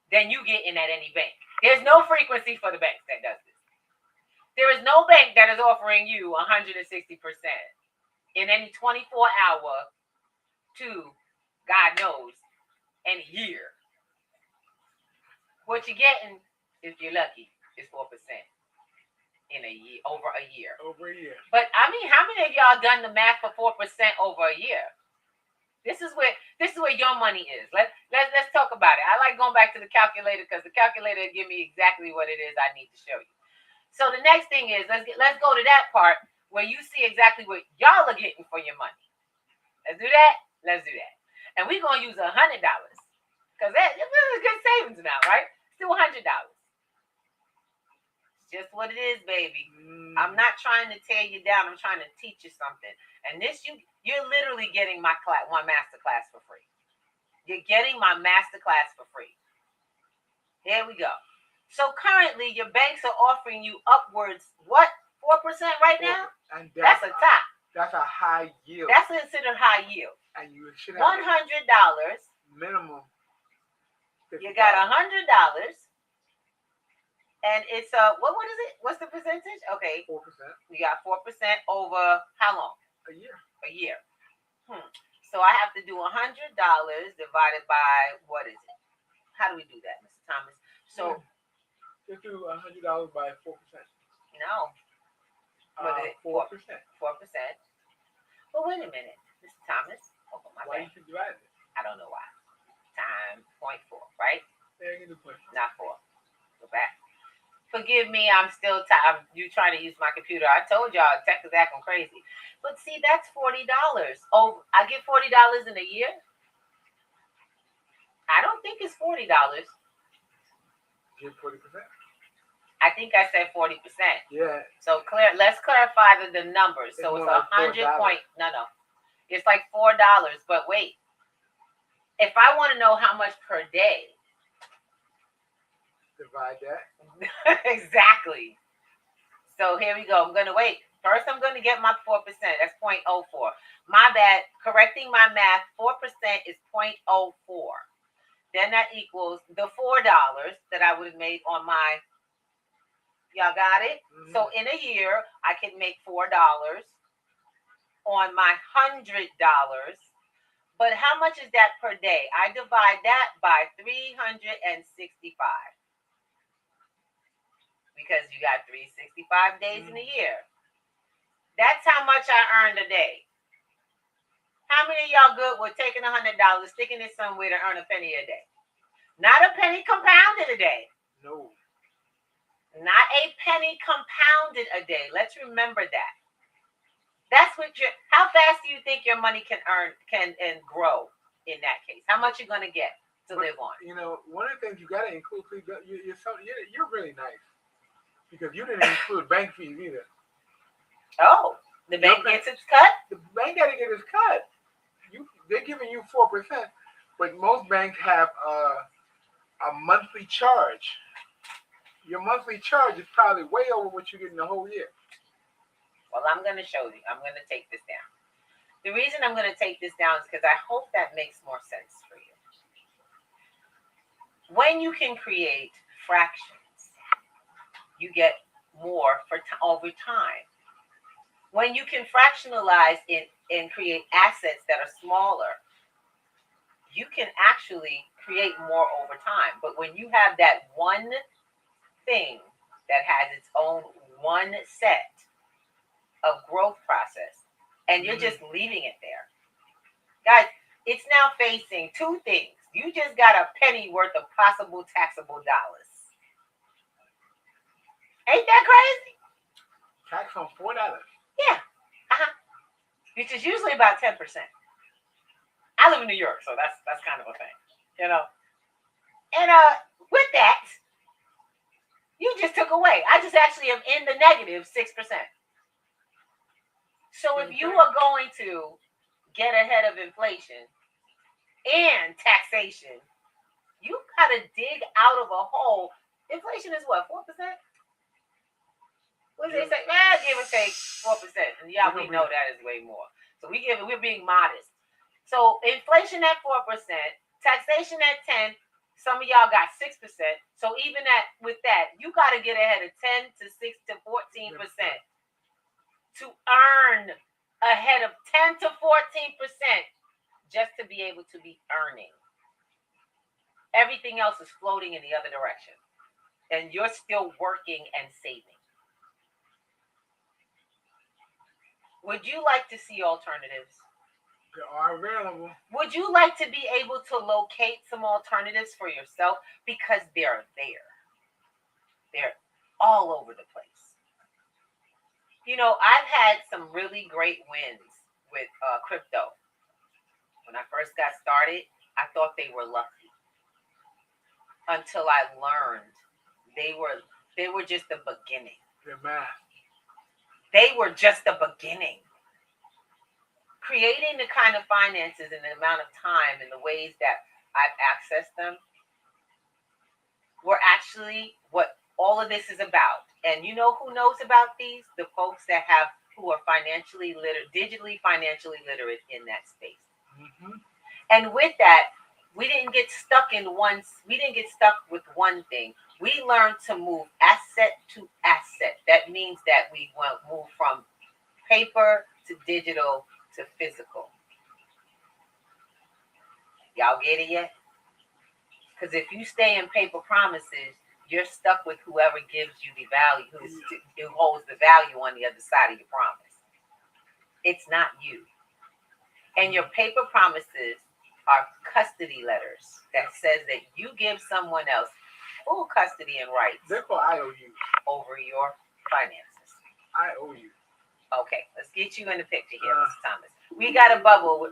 than you get in at any bank. There's no frequency for the banks that does this. There is no bank that is offering you 160% in any 24-hour to, God knows, any year. What you're getting, if you're lucky, is 4% in a year, over a year. Over a year. But I mean, how many of y'all done the math for 4% over a year? This is where your money is. Let's talk about it. I like going back to the calculator because the calculator will give me exactly what it is I need to show you. So the next thing is let's go to that part where you see exactly what y'all are getting for your money. Let's do that. Let's do that. And we're gonna use $100 because this is good savings now, right? Still $100. Just what it is, baby. I'm not trying to tear you down. I'm trying to teach you something. And this, you're literally getting my one masterclass for free. You're getting my masterclass for free. There we go. So currently, your banks are offering you upwards, what, 4% right now? And that's a top. That's a high yield. That's considered high yield. And you should have $100. Minimum. You got $100. And it's what is it? What's the percentage? Okay. 4%. You got 4% over how long? A year. A year. So I have to do $100 divided by what is it? How do we do that, Mr. Thomas? So Just do $100 by 4%. No. What is it? 4%. 4%. Well, wait a minute, Mr. Thomas. Open my Why bag. you divide it? I don't know why. Time 0.4, right? Yeah, you do point. Not 4. Go back. Forgive me, I'm still tired. You trying to use my computer. I told y'all, tech is acting crazy. But see, that's $40. Oh, I get $40 in a year? I don't think it's $40. Give 40%. I think I said 40%. Yeah. So let's clarify the numbers. It's So it's more like 100 $4. point. No. It's like $4. But wait. If I want to know how much per day. Divide that. Exactly. So here we go. I'm going to wait. First, I'm going to get my 4%. That's 0.04. My bad. Correcting my math. 4% is 0.04. Then that equals the $4 that I would have made on my. Y'all got it? Mm-hmm. So in a year, I can make $4 on my $100. But how much is that per day? I divide that by 365. Because you got 365 days in a year. That's how much I earned a day. How many of y'all good with taking $100, sticking it somewhere to earn a penny a day? Not a penny compounded a day. No. Not a penny compounded a day. Let's remember that. That's what how fast do you think your money can and grow in that case? How much you're going to get to live on? You know, one of the things you got to include, you're really nice. Because you didn't include bank fees either. Oh, the bank gets its cut? The bank got to get its cut. They're giving you 4%, but most banks have a monthly charge. Your monthly charge is probably way over what you get in the whole year. Well, I'm going to show you. I'm going to take this down. The reason I'm going to take this down is because I hope that makes more sense for you. When you can create fractions, you get more over time. When you can fractionalize it and create assets that are smaller, you can actually create more over time. But when you have that one thing that has its own one set of growth process, and you're just leaving it there. Guys, it's now facing two things. You just got a penny worth of possible taxable dollars. Ain't that crazy? Tax on $4. Yeah. Which is usually about 10%. I live in New York, so that's kind of a thing, you know. And with that, you just took away. I just actually am in the negative 6%. So if you are going to get ahead of inflation and taxation, you got to dig out of a hole. Inflation is what, 4%? What do they say? Give or take 4%. And yeah, we know that is way more. So we're being modest. So inflation at 4%, taxation at 10%. Some of y'all got 6%. So even with that, you got to get ahead of 10 to 6 to 14% to earn ahead of 10 to 14% just to be able to be earning. Everything else is floating in the other direction. And you're still working and saving. Would you like to see alternatives? They are available. Would you like to be able to locate some alternatives for yourself? Because they're there. They're all over the place. You know, I've had some really great wins with crypto. When I first got started, I thought they were lucky. Until I learned they were just the beginning. They're math. They were just the beginning. Creating the kind of finances and the amount of time and the ways that I've accessed them were actually what all of this is about. And you know who knows about these? The folks who are financially literate, digitally financially literate in that space. Mm-hmm. And with that, we didn't get stuck with one thing. We learned to move asset to asset. That means that we move from paper to digital to physical. Y'all get it yet? Because if you stay in paper promises, You're stuck with whoever gives you the value, who holds the value on the other side of your promise. It's not you. And your paper promises are custody letters that says that you give someone else full custody and rights. They're called IOUs. Over your finances. IOU. Okay, let's get you in the picture here, Mr. Thomas. We got a bubble.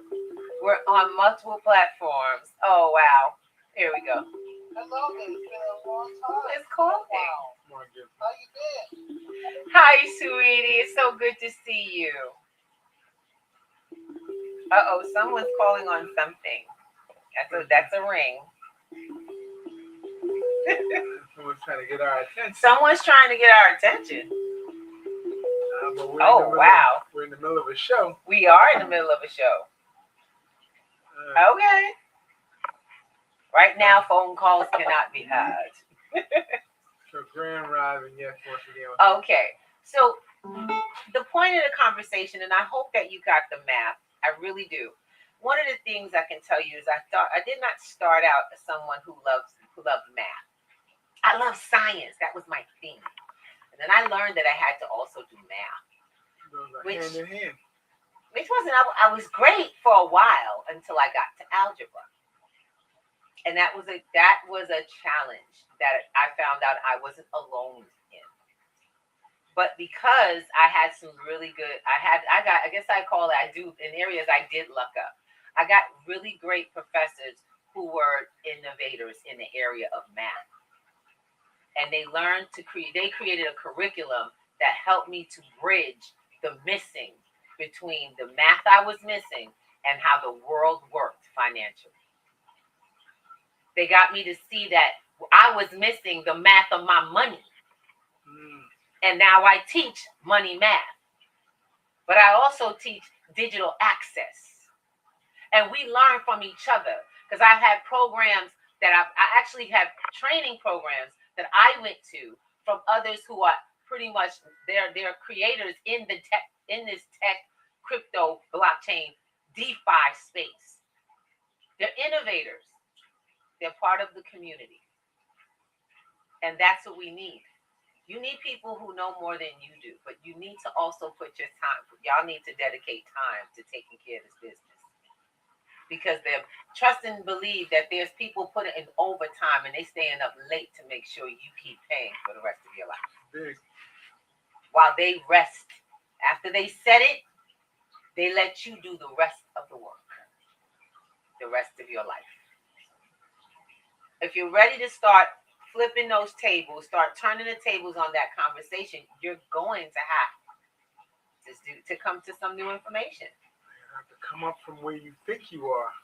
We're on multiple platforms. Oh, wow. Here we go. Hello, it's been a long time. It's calling. Wow. How you been? Hi, sweetie. It's so good to see you. Uh-oh, someone's calling on something. That's a ring. Someone's trying to get our attention. Someone's trying to get our attention. Oh, wow. We're in the middle of a show. We are in the middle of a show. Okay. Right now, phone calls cannot be had. So Grand Rising, yes, once again. Okay. So the point of the conversation, and I hope that you got the math. I really do. One of the things I can tell you is I did not start out as someone who loved math. I love science. That was my thing. And then I learned that I had to also do math. Which, hand in hand. Which wasn't, I was great for a while until I got to algebra. And that was a challenge that I found out I wasn't alone in. But because I had some really good, in areas I did luck up. I got really great professors who were innovators in the area of math. And they created a curriculum that helped me to bridge the missing between the math I was missing and how the world worked financially. They got me to see that I was missing the math of my money. And now I teach money math. But I also teach digital access. And we learn from each other. Because I've had programs that I actually have training programs that I went to from others who are pretty much they're creators in this tech, crypto, blockchain, DeFi space. They're innovators. They're part of the community. And that's what we need. You need people who know more than you do, but you need to also put your time. Y'all need to dedicate time to taking care of this business. Because they trust and believe that there's people putting in overtime and they staying up late to make sure you keep paying for the rest of your life. Big. While they rest. After they set it, they let you do the rest of the work. The rest of your life. If you're ready to start flipping those tables, start turning the tables on that conversation, you're going to have to come to some new information. You have to come up from where you think you are.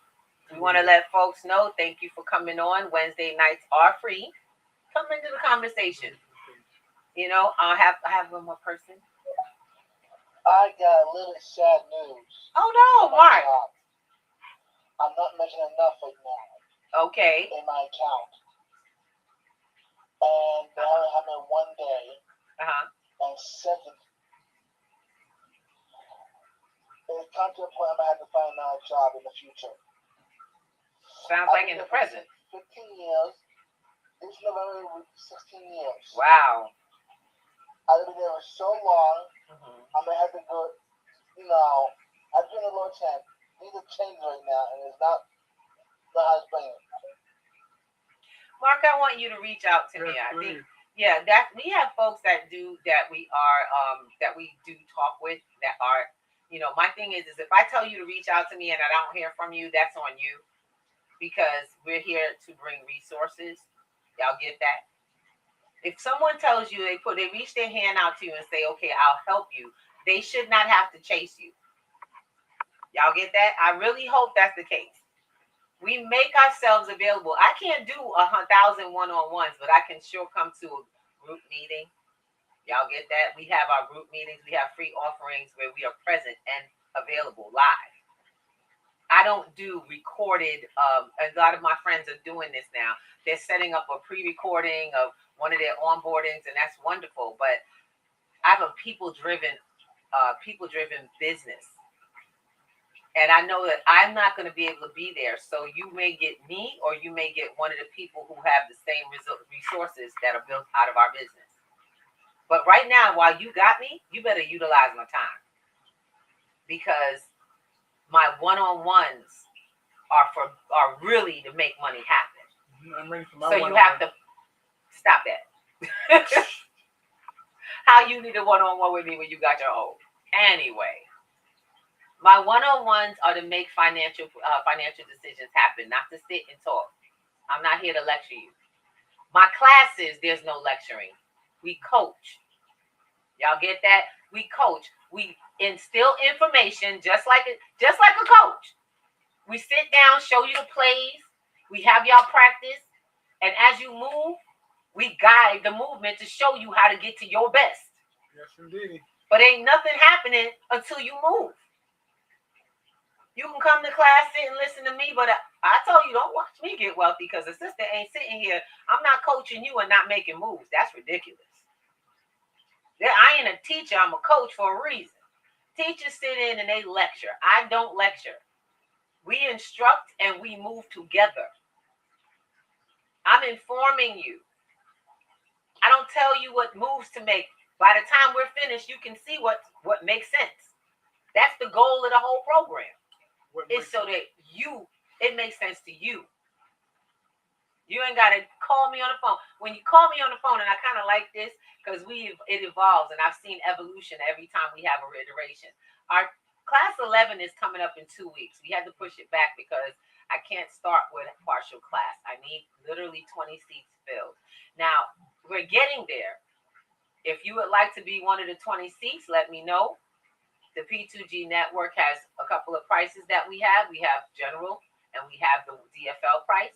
We want to let folks know, thank you for coming on. Wednesday nights are free. Come into the conversation. You know, I have one more person. I got a little sad news. Oh no, Mark. I'm not making enough right now. Okay. In my account. And they only have me one day. And second, it's come to a point I'm going to have to find another job in the future. Sounds like in the present. 15 years. This November will be 16 years. Wow. I've been there for so long. I'm going to have to go, I've been a low chance. These are change right now, and it's not how it's playing. Mark, I want you to reach out to me. I think, that we have folks that we do talk with that are, my thing is if I tell you to reach out to me and I don't hear from you, that's on you, because we're here to bring resources. Y'all get that? If someone tells you they reach their hand out to you and say, okay, I'll help you, they should not have to chase you. Y'all get that? I really hope that's the case. We make ourselves available. I can't do 1,000 one-on-ones, but I can sure come to a group meeting. Y'all get that? We have our group meetings. We have free offerings where we are present and available live. I don't do recorded. A lot of my friends are doing this now. They're setting up a pre-recording of one of their onboardings, and that's wonderful. But I have a people-driven business. And I know that I'm not going to be able to be there. So you may get me, or you may get one of the people who have the same resources resources that are built out of our business. But right now, while you got me, you better utilize my time, because my one-on-ones are really to make money happen. I'm ready for my so you have to stop that. How you need a one-on-one with me when you got your own? Anyway, my one-on-ones are to make financial decisions happen, not to sit and talk. I'm not here to lecture you. My classes, there's no lecturing. We coach. Y'all get that? We coach. We instill information just like a coach. We sit down, show you the plays. We have y'all practice. And as you move, we guide the movement to show you how to get to your best. Yes, indeed. But ain't nothing happening until you move. You can come to class, sit and listen to me, but I told you, don't watch me get wealthy, because the sister ain't sitting here. I'm not coaching you and not making moves. That's ridiculous. I ain't a teacher. I'm a coach for a reason. Teachers sit in and they lecture. I don't lecture. We instruct and we move together. I'm informing you. I don't tell you what moves to make. By the time we're finished, you can see what makes sense. That's the goal of the whole program. It's so that it makes sense to you. You ain't got to call me on the phone. When you call me on the phone, and I kind of like this because it evolves, and I've seen evolution every time we have a iteration. Our class 11 is coming up in 2 weeks. We had to push it back because I can't start with partial class. I need literally 20 seats filled. Now, we're getting there. If you would like to be one of the 20 seats, let me know. The P2G network has a couple of prices that we have. We have general and we have the DFL price.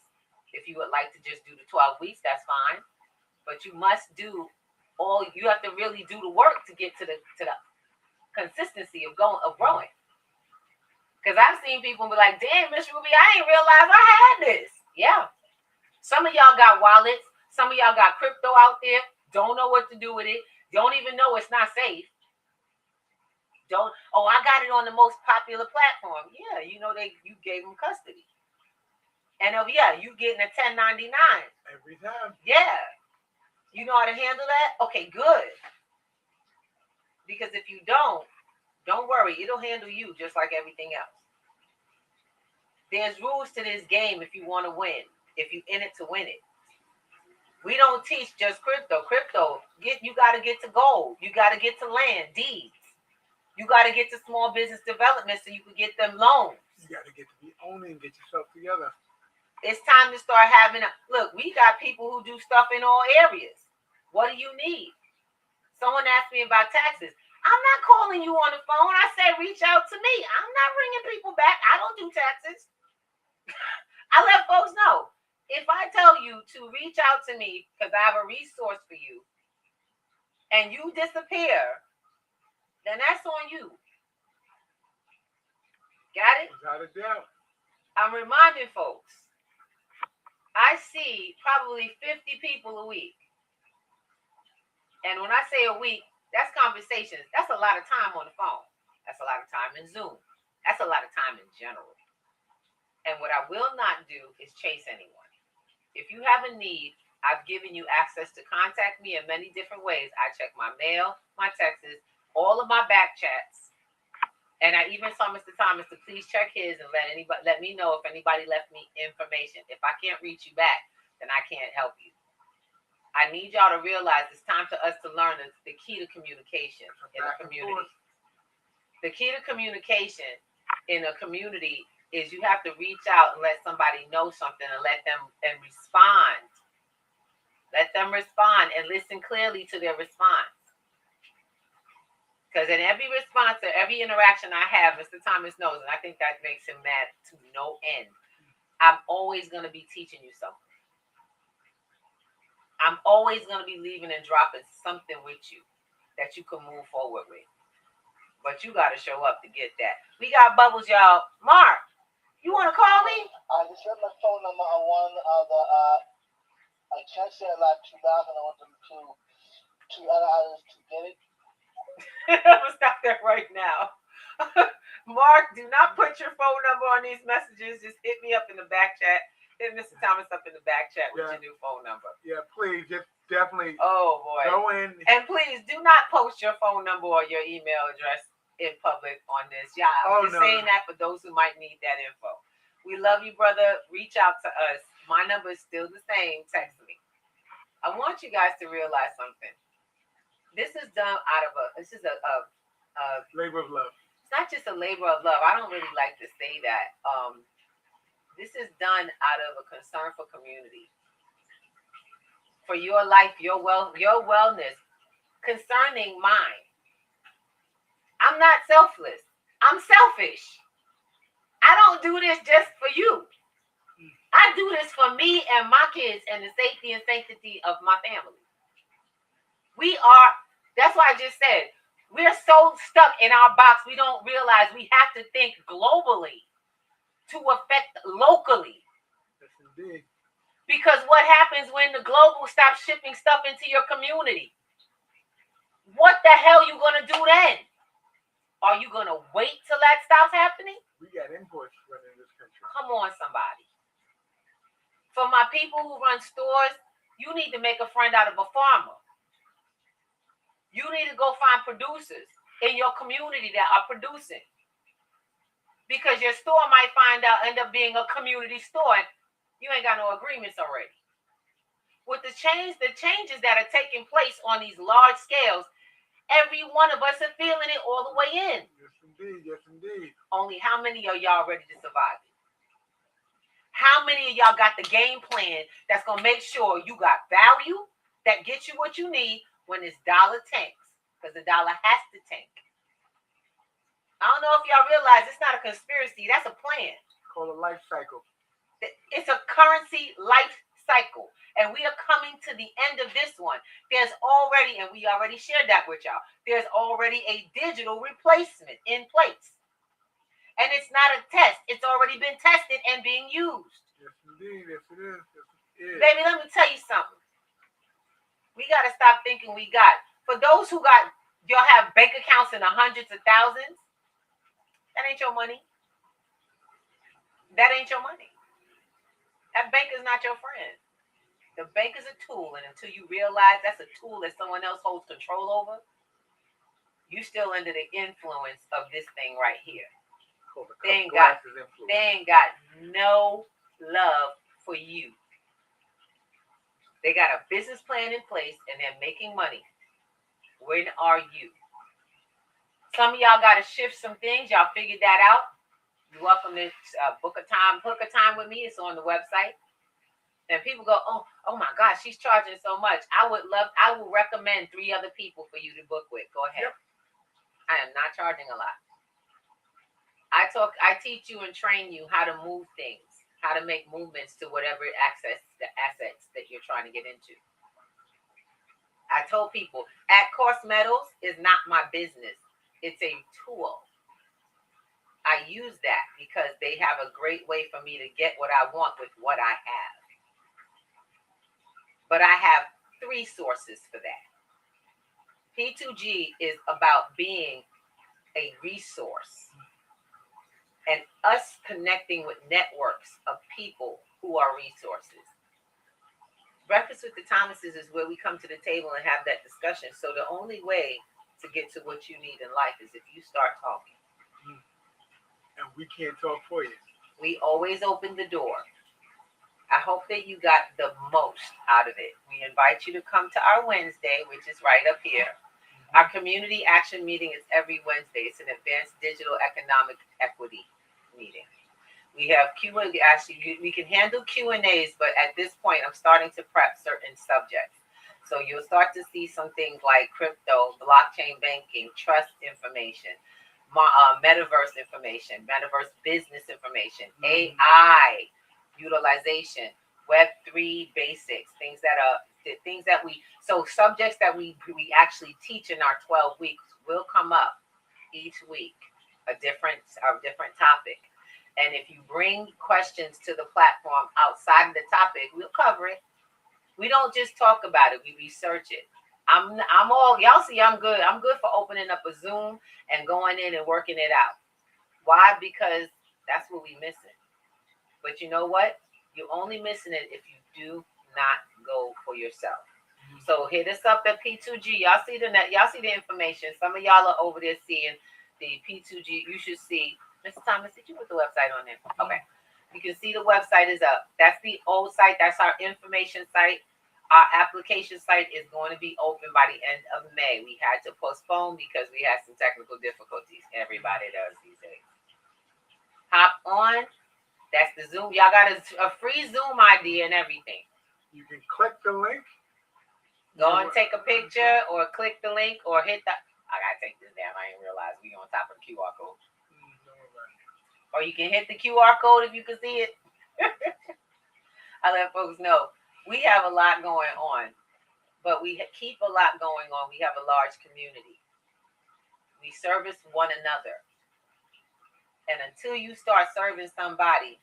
If you would like to just do the 12 weeks, that's fine. But you must you have to really do the work to get to the consistency of growing. Because I've seen people be like, damn, Miss Ruby, I didn't realize I had this. Yeah. Some of y'all got wallets. Some of y'all got crypto out there. Don't know what to do with it. Don't even know it's not safe. I got it on the most popular platform. Yeah, you gave them custody. And you getting a 1099. Every time. Yeah. You know how to handle that? Okay, good. Because if you don't worry. It'll handle you just like everything else. There's rules to this game if you want to win. If you in it to win it. We don't teach just crypto. You got to get to gold. You got to get to land, deeds. You got to get to small business development so you can get them loans. You got to get to be owning and get yourself together. It's time to start having look, we got people who do stuff in all areas. What do you need? Someone asked me about taxes. I'm not calling you on the phone. I said, reach out to me. I'm not ringing people back. I don't do taxes. I let folks know. If I tell you to reach out to me because I have a resource for you and you disappear, then that's on you. Got it? Without a doubt. I'm reminding folks. I see probably 50 people a week. And when I say a week, that's conversations. That's a lot of time on the phone. That's a lot of time in Zoom. That's a lot of time in general. And what I will not do is chase anyone. If you have a need, I've given you access to contact me in many different ways. I check my mail, my texts, all of my back chats. And I even saw Mr. Thomas to please check his and let me know if anybody left me information. If I can't reach you back, then I can't help you. I need y'all to realize it's time for us to learn the key to communication in a community. The key to communication in a community is you have to reach out and let somebody know something and let them respond. Let them respond and listen clearly to their response. Because in every response or every interaction I have, Mr. Thomas knows, and I think that makes him mad to no end. I'm always going to be teaching you something. I'm always going to be leaving and dropping something with you that you can move forward with. But you got to show up to get that. We got bubbles, y'all. Mark, you want to call me? I just read my phone number on one of the, I can't say it like 2,000. I want them to other others to get it. I'm going to stop that right now. Mark, do not put your phone number on these messages. Just hit me up in the back chat Hit Mr. Thomas up in the back chat with Yeah. your new phone number. Yeah, please, just definitely Oh boy. go in. And please do not post your phone number or your email address in public on this. Yeah, I'm just saying that for those who might need that info. We love you, brother. Reach out to us. My number is still the same. Text me. I want you guys to realize something. This is done out of a Labor of love. It's not just a labor of love. I don't really like to say that. This is done out of a concern for community, for your life, your wellness, concerning mine. I'm not selfless. I'm selfish. I don't do this just for you. I do this for me and my kids and the safety and sanctity of my family. That's why I just said, we're so stuck in our box, we don't realize we have to think globally to affect locally. Yes, indeed. Because what happens when the global stops shipping stuff into your community? What the hell are you going to do then? Are you going to wait till that stops happening? We got imports running in this country. Come on, somebody. For my people who run stores, you need to make a friend out of a farmer. You need to go find producers in your community that are producing. Because your store might end up being a community store. And you ain't got no agreements already. With the changes that are taking place on these large scales, every one of us are feeling it all the way in. Yes, indeed. Yes, indeed. Only how many of y'all ready to survive it? How many of y'all got the game plan that's going to make sure you got value that gets you what you need when this dollar tanks? Because the dollar has to tank. I don't know if y'all realize it's not a conspiracy. That's a plan. It's called a life cycle. It's a currency life cycle. And we are coming to the end of this one. There's already, and we already shared that with y'all, there's already a digital replacement in place. And it's not a test. It's already been tested and being used. Yes, indeed. Yes, it is. Yes, it is. Baby, let me tell you something. We got to stop thinking we got. For those who got, y'all have bank accounts in the hundreds of thousands, that ain't your money. That ain't your money. That bank is not your friend. The bank is a tool, and until you realize that's a tool that someone else holds control over, you still under the influence of this thing right here. They ain't got no love for you. They got a business plan in place, and they're making money. When are you? Some of y'all got to shift some things. Y'all figured that out. You're welcome to book a time with me. It's on the website. And people go, oh my gosh, she's charging so much. I will recommend 3 other people for you to book with. Go ahead. Yep. I am not charging a lot. I teach you and train you how to move things, how to make movements to whatever the assets that you're trying to get into. I told people, At Course Metals is not my business. It's a tool. I use that because they have a great way for me to get what I want with what I have. But I have 3 sources for that. P2G is about being a resource and us connecting with networks of people who are resources. Breakfast with the Thomases is where we come to the table and have that discussion. So the only way to get to what you need in life is if you start talking. And we can't talk for you. We always open the door. I hope that you got the most out of it. We invite you to come to our Wednesday, which is right up here. Our community action meeting is every Wednesday. It's an advanced digital economic equity meeting. We have we can handle Q&As, but at this point, I'm starting to prep certain subjects. So you'll start to see some things like crypto, blockchain banking, trust information, metaverse information, metaverse business information, AI utilization, Web3 basics, subjects that we actually teach in our 12 weeks will come up each week, a different topic. And if you bring questions to the platform outside of the topic, we'll cover it. We don't just talk about it, we research it. Y'all see I'm good. I'm good for opening up a Zoom and going in and working it out. Why? Because that's what we missing. But you know what? You're only missing it if you do not go for yourself. So hit us up at P2G. Y'all see the information. Some of y'all are over there seeing the P2G. You should see. Mr. Thomas, did you put the website on there? Okay. You can see the website is up. That's the old site. That's our information site. Our application site is going to be open by the end of May. We had to postpone because we had some technical difficulties. Everybody does these days. Hop on. That's the Zoom. Y'all got a free Zoom ID and everything. You can click the link. Go and take a picture or click the link or hit the. I gotta take this down. I didn't realize we on top of the QR code. Or you can hit the QR code if you can see it. I let folks know we have a lot going on, but we keep a lot going on. We have a large community. We service one another. And until you start serving somebody,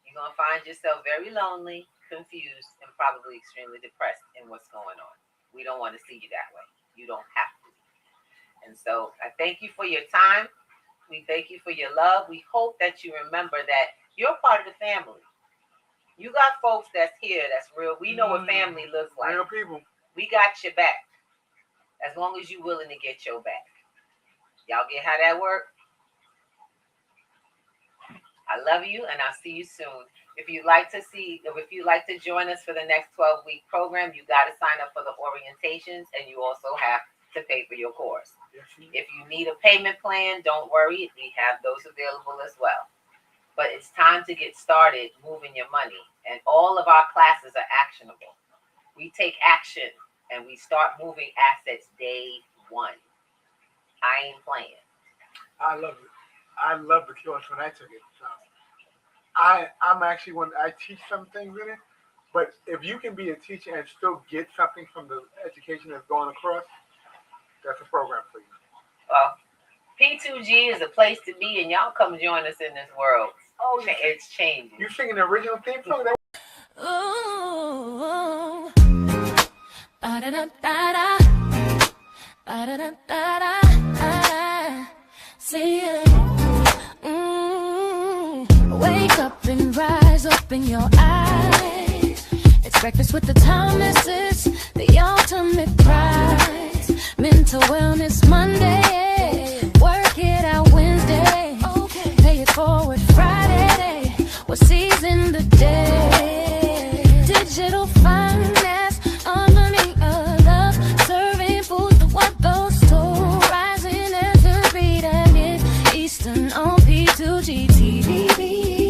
you're going to find yourself very lonely, confused, and probably extremely depressed in what's going on. We don't want to see you that way. You don't have to. And so I thank you for your time. We thank you for your love. We hope that you remember that you're part of the family. You got folks that's here, that's real. We know what family looks like. Real people. We got your back. As long as you're willing to get your back. Y'all get how that works? I love you, and I'll see you soon. If you'd like to join us for the next 12-week program, you got to sign up for the orientations, and you also have to pay for your course. Yes, if you need a payment plan, don't worry. We have those available as well. But it's time to get started moving your money, and all of our classes are actionable. We take action, and we start moving assets day one. I ain't playing. I love it. I love the course when I took it. So I'm actually I teach some things in it, but if you can be a teacher and still get something from the education that's going across, that's a program for you. Well, P2G is a place to be, and y'all come join us in this world. Oh, it's changing. You singing the original theme song? Ooh, ba-da-da-da-da, ba-da-da-da-da, see it. Wake up and rise, open your eyes. It's breakfast with the Thomas's, the ultimate prize. Mental wellness Monday, work it out Wednesday. Okay, pay it forward Friday. We're seizing the day. Digital finance, unlearning a love, serving food for what those told. Rising as the beat and it's Eastern on P2G TV.